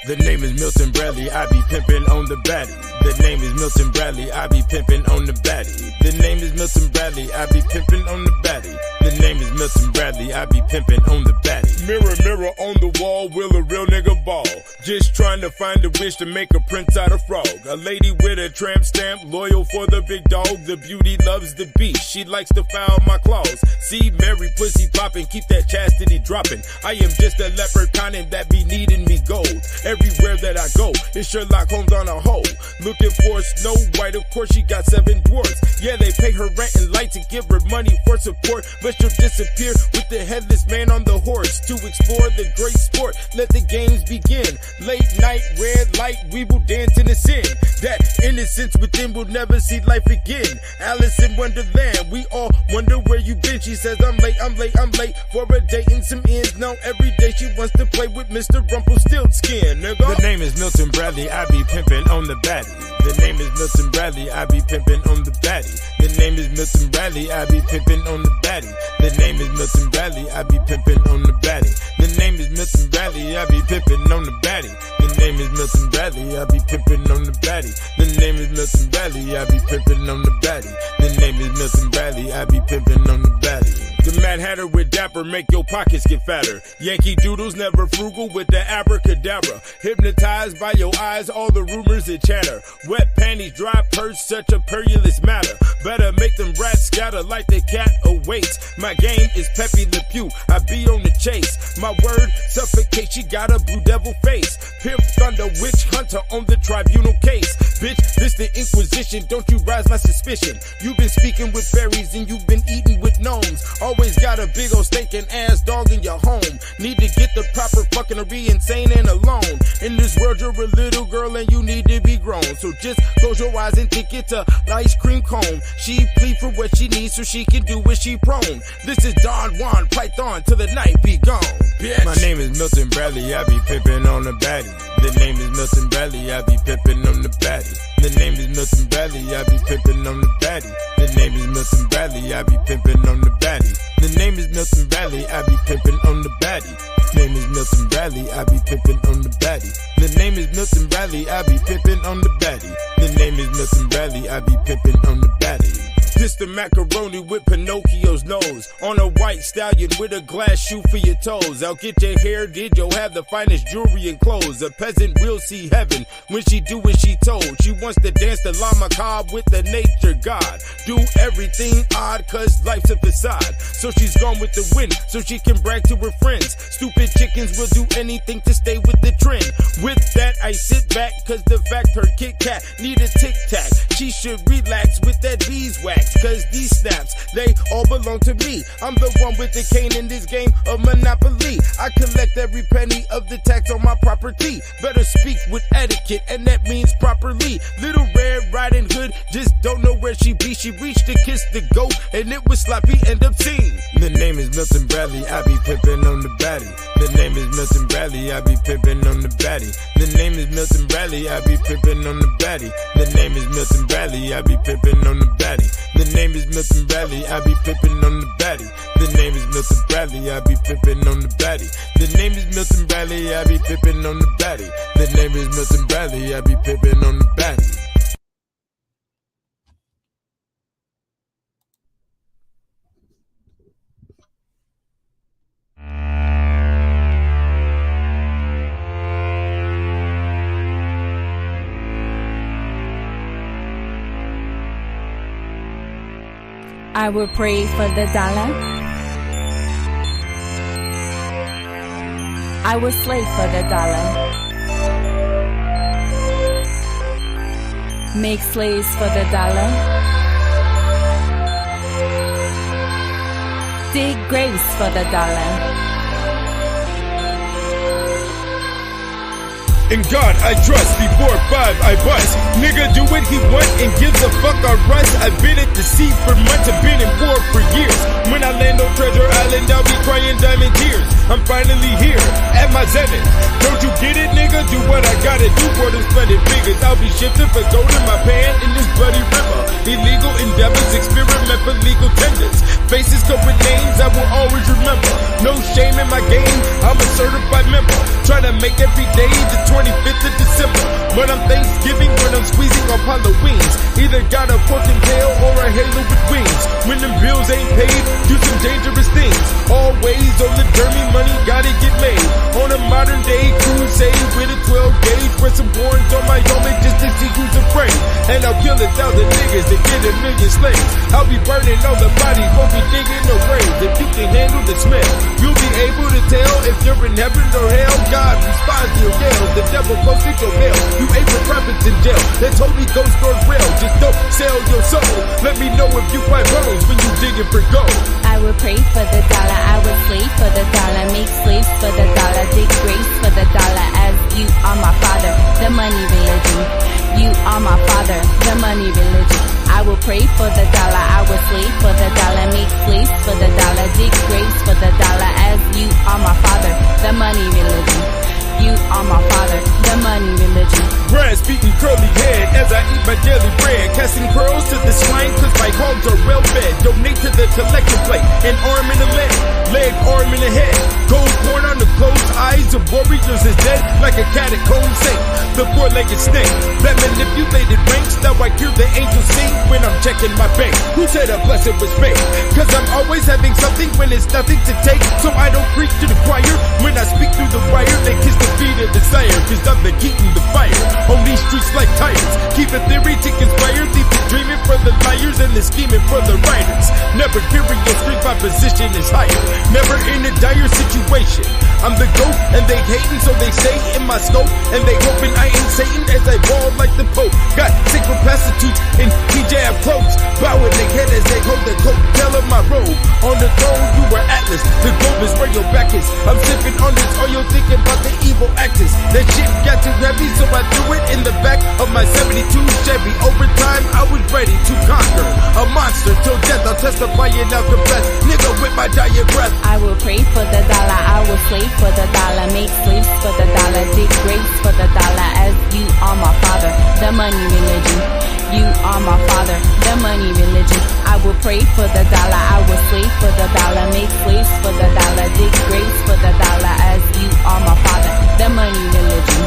The name is Milton Bradley, I be pimpin' on the baddie. The name is Milton Bradley, I be pimpin' on the baddie. The name is Milton Bradley, I be pimpin' on the baddie. The name is Milton Bradley, I be pimpin' on the baddie. Mirror, mirror on the wall, will a real nigga ball? Just trying to find a wish to make a prince out of frog. A lady with a tramp stamp, loyal for the big dog. The beauty loves the beast, she likes to foul my claws. See Mary pussy poppin', keep that chastity droppin'. I am just a leprechaun and that be needing me gold. Everywhere that I go, it's Sherlock Holmes on a hoe. Looking for Snow White, of course she got 7 dwarfs. Yeah, they pay her rent and light to give her money for support, but she'll disappear with the headless man on the horse. To explore the great sport, let the games begin. Late night, red light, we will dance in the sin. That innocence within will never see life again. Alice in Wonderland, we all wonder where you been. She says I'm late, I'm late, I'm late for a date and some ends. Now every day she wants to play with Mr. Rumpelstiltskin, nigga. The name is Milton Bradley, I be pimpin' on the baddie. The name is Milton Bradley, I be pimpin' on the baddie. The name is Milton Bradley, I be pimpin' on the baddie. The name is Milton Bradley, I be pimpin' on the baddie. The name is Milton Bradley, I be pimpin' on the baddie. The name is Milton Bradley, I be pimpin' on the baddie. The name is Milton Bradley, I be pimpin' on the baddie. The name is Milton Bradley, I be pimpin' on the baddie. The Mad Hatter with Dapper make your pockets get fatter. Yankee Doodles never frugal with the abracadabra. Hypnotized by your eyes, all the rumors that chatter. Wet panties, dry purse, such a perilous matter. Better make them rats scatter like the cat awaits. My game is Pepe Le Pew, I be on the chase. My word suffocates, she got a blue devil face. Pimp Thunder, witch hunter on the tribunal case. Bitch, this the Inquisition, don't you rise my suspicion. You've been speaking with fairies and you've been eating with gnomes. Always got a big old stinking ass dog in your home. Need to get the proper fucking to be insane and alone. In this world you're a little girl and you need to be grown. So just close your eyes and think it's a ice cream cone. She plead for what she needs so she can do what she prone. This is Don Juan Python till the night be gone, bitch. My name is Milton Bradley, I be pimpin' on the baddie. The name is Milton Bradley, I be pimpin' on the baddie. The name is Milton Bradley, I be pimpin' on the baddie. The name is Milton Bradley, I be pimpin' on the baddie. The name is Milton Bradley, I be pimpin' on the baddie. The name is Milton Bradley, I be pimpin' on the baddie. The name is Milton Bradley, I be pimpin' on the baddie. The name is Milton Bradley, I be pimpin' on the baddie. This the macaroni with Pinocchio's nose. On a white stallion with a glass shoe for your toes. I'll get your hair did, you'll have the finest jewelry and clothes. A peasant will see heaven when she do what she told. She wants to dance the La Macabre with the nature god. Do everything odd cause life's a facade. So she's gone with the wind so she can brag to her friends. Stupid chickens will do anything to stay with the trend. With that I sit back cause the fact her Kit Kat need a tic tac. She should relax with that beeswax. Cause these snaps, they all belong to me. I'm the one with the cane in this game of Monopoly. I collect every penny of the tax on my property. Better speak with etiquette, and that means properly. Little Red Riding Hood just don't know where she be. She reached to kiss the goat, and it was sloppy and obscene. The name is Milton Bradley, I be pimpin' on the baddie. The name is Milton Bradley, I be pimpin' on the baddie. The name is Milton Bradley, I be pimpin' on the baddie. The name is Milton Bradley, I be pimpin' on the baddie. The name is Milton Bradley, I be pimpin' on the baddie. The name is Milton Bradley, I be pimpin' on the baddie. The name is Milton Bradley, I be pimpin' on the baddie. The name is Milton Bradley, I be pimpin' on the baddie. I will pray for the dollar. I will slave for the dollar. Make slaves for the dollar. Dig graves for the dollar. In God I trust, before 5 I bust. Nigga do what he want and gives a fuck I rust. I've been at the sea for months, I've been in war for years. When I land on Treasure Island, I'll be crying diamond tears. I'm finally here, at my zenith. Don't you get it, nigga? Do what I gotta do for them splendid figures. I'll be shifting for gold in my pan in this bloody river. Illegal endeavors, experiment for legal tenders. Faces come with names I will always remember. No shame in my game, I'm a certified member. Try to make every day the 20 25th of December. But I'm Thanksgiving when I'm squeezing on Halloweens. Either got a fork and tail or a halo with wings. When them bills ain't paid, do some dangerous things. Always on the dirty money, gotta get made. On a modern day crusade with a 12 gauge. Press some horns on my helmet just to see who's afraid. And I'll kill 1,000 niggas to get 1,000,000 slaves. I'll be burning all the bodies, won't be digging no graves. If you can handle the smell, you'll be able to tell if you're in heaven or hell. God responds to your yells. The devil posted your mail. You ate for profits in jail. That's Holy Ghost stored real. Just don't sell your soul. Let me know if you find bones when you digging for gold. I will pray for the dollar, I will slave for the dollar, make slaves for the dollar, dig grace for the dollar, as you are my father, the money religion. You are my father, the money religion. I will pray for the dollar, I will slave for the dollar, make slaves for the dollar, dig grace for the dollar, as you are my father, the money religion. You are my father, the money religion. Grass beating curly head as I eat my daily bread. Casting pearls to the swine cause my hogs are well fed. Donate to the collection plate. An arm in the leg, arm in the head. Gold corn on the closed eyes of warriors is dead like a catacomb saint. The four-legged snake that manipulated ranks. Now I hear the angels sing when I'm checking my bank. Who said a blessing was fake? Cause I'm always having something when it's nothing to take. So I don't preach to the choir. When I speak through the wire, they kiss the feet of desire. Cause I'm the heat and the fire on these streets like tires. Keep a theory to conspire. Leave the dreaming for the liars and the scheming for the writers. Never hearing your scream, my position is higher. Never in a dire situation. I'm the GOAT and they hating, so they say in my scope. And they hoping I ain't Satan as I ball like the Pope. Got sacred prostitutes in hijab clothes, bowing their head as they hold the coat tail of my robe. On the throne, you were Atlas. The globe is where your back is. I'm sipping on this oil, thinking about the evil actors. That shit got too heavy, so I threw it in the back of my 72 Chevy. Over time, I was ready to conquer a monster till death. I'll testify and I'll confess. Nigga with my dying breath. I will pray for the dollar, I will slave for the dollar, make slaves for the dollar, dig grace for the dollar, as you are my father, the money religion. You are my father, the money religion. I will pray for the dollar, I will slave for the dollar, make slaves for the dollar, dig grace for the dollar, as you are my father, the money religion.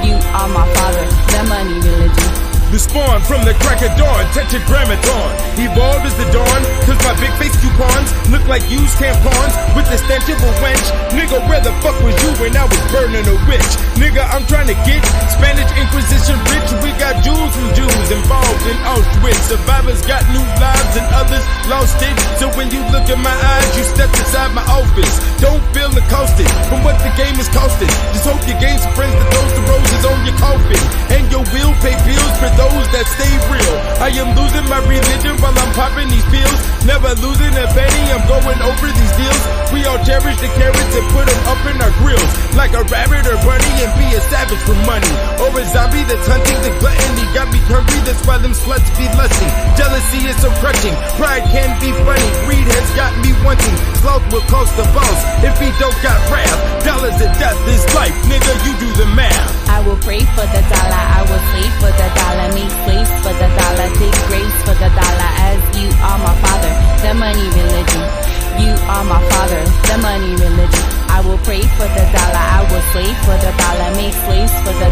You are my father, the money religion. The spawn from the crack of dawn, tetragrammaton. Evolved as the dawn, cause my big face coupons look like used tampons with the stench of a wench. Nigga, where the fuck was you when I was burning a witch? Nigga, I'm trying to get Spanish Inquisition rich. We got Jews from Jews involved in Auschwitz. Survivors got new lives and others lost it. So when you look in my eyes, you step inside my office. Don't feel accosted from what the game is costing. Just hope you gain some friends that throws the roses on your coffin. And your will pay bills for those that stay real. I am losing my religion while I'm popping these pills. Never losing a penny, I'm going over these deals. We all cherish the carrots and put them up in our grills. Like a rabbit or bunny and be a savage for money. Or a zombie that's hunting the gluttony. Got me hungry, that's why them sluts be lusting. Jealousy is so crushing, pride can be funny. Greed has got me wanting, sloth will cost the boss if he don't got wrath. Dollars and death is life, nigga, you do the math. I will pray for the dollar, I will slave for the dollar, make slaves for the dollar, dig grace for the dollar, as you are my father, the money religion. You are my father, the money religion. I will pray for the dollar, I will slave for the dollar, make slaves for the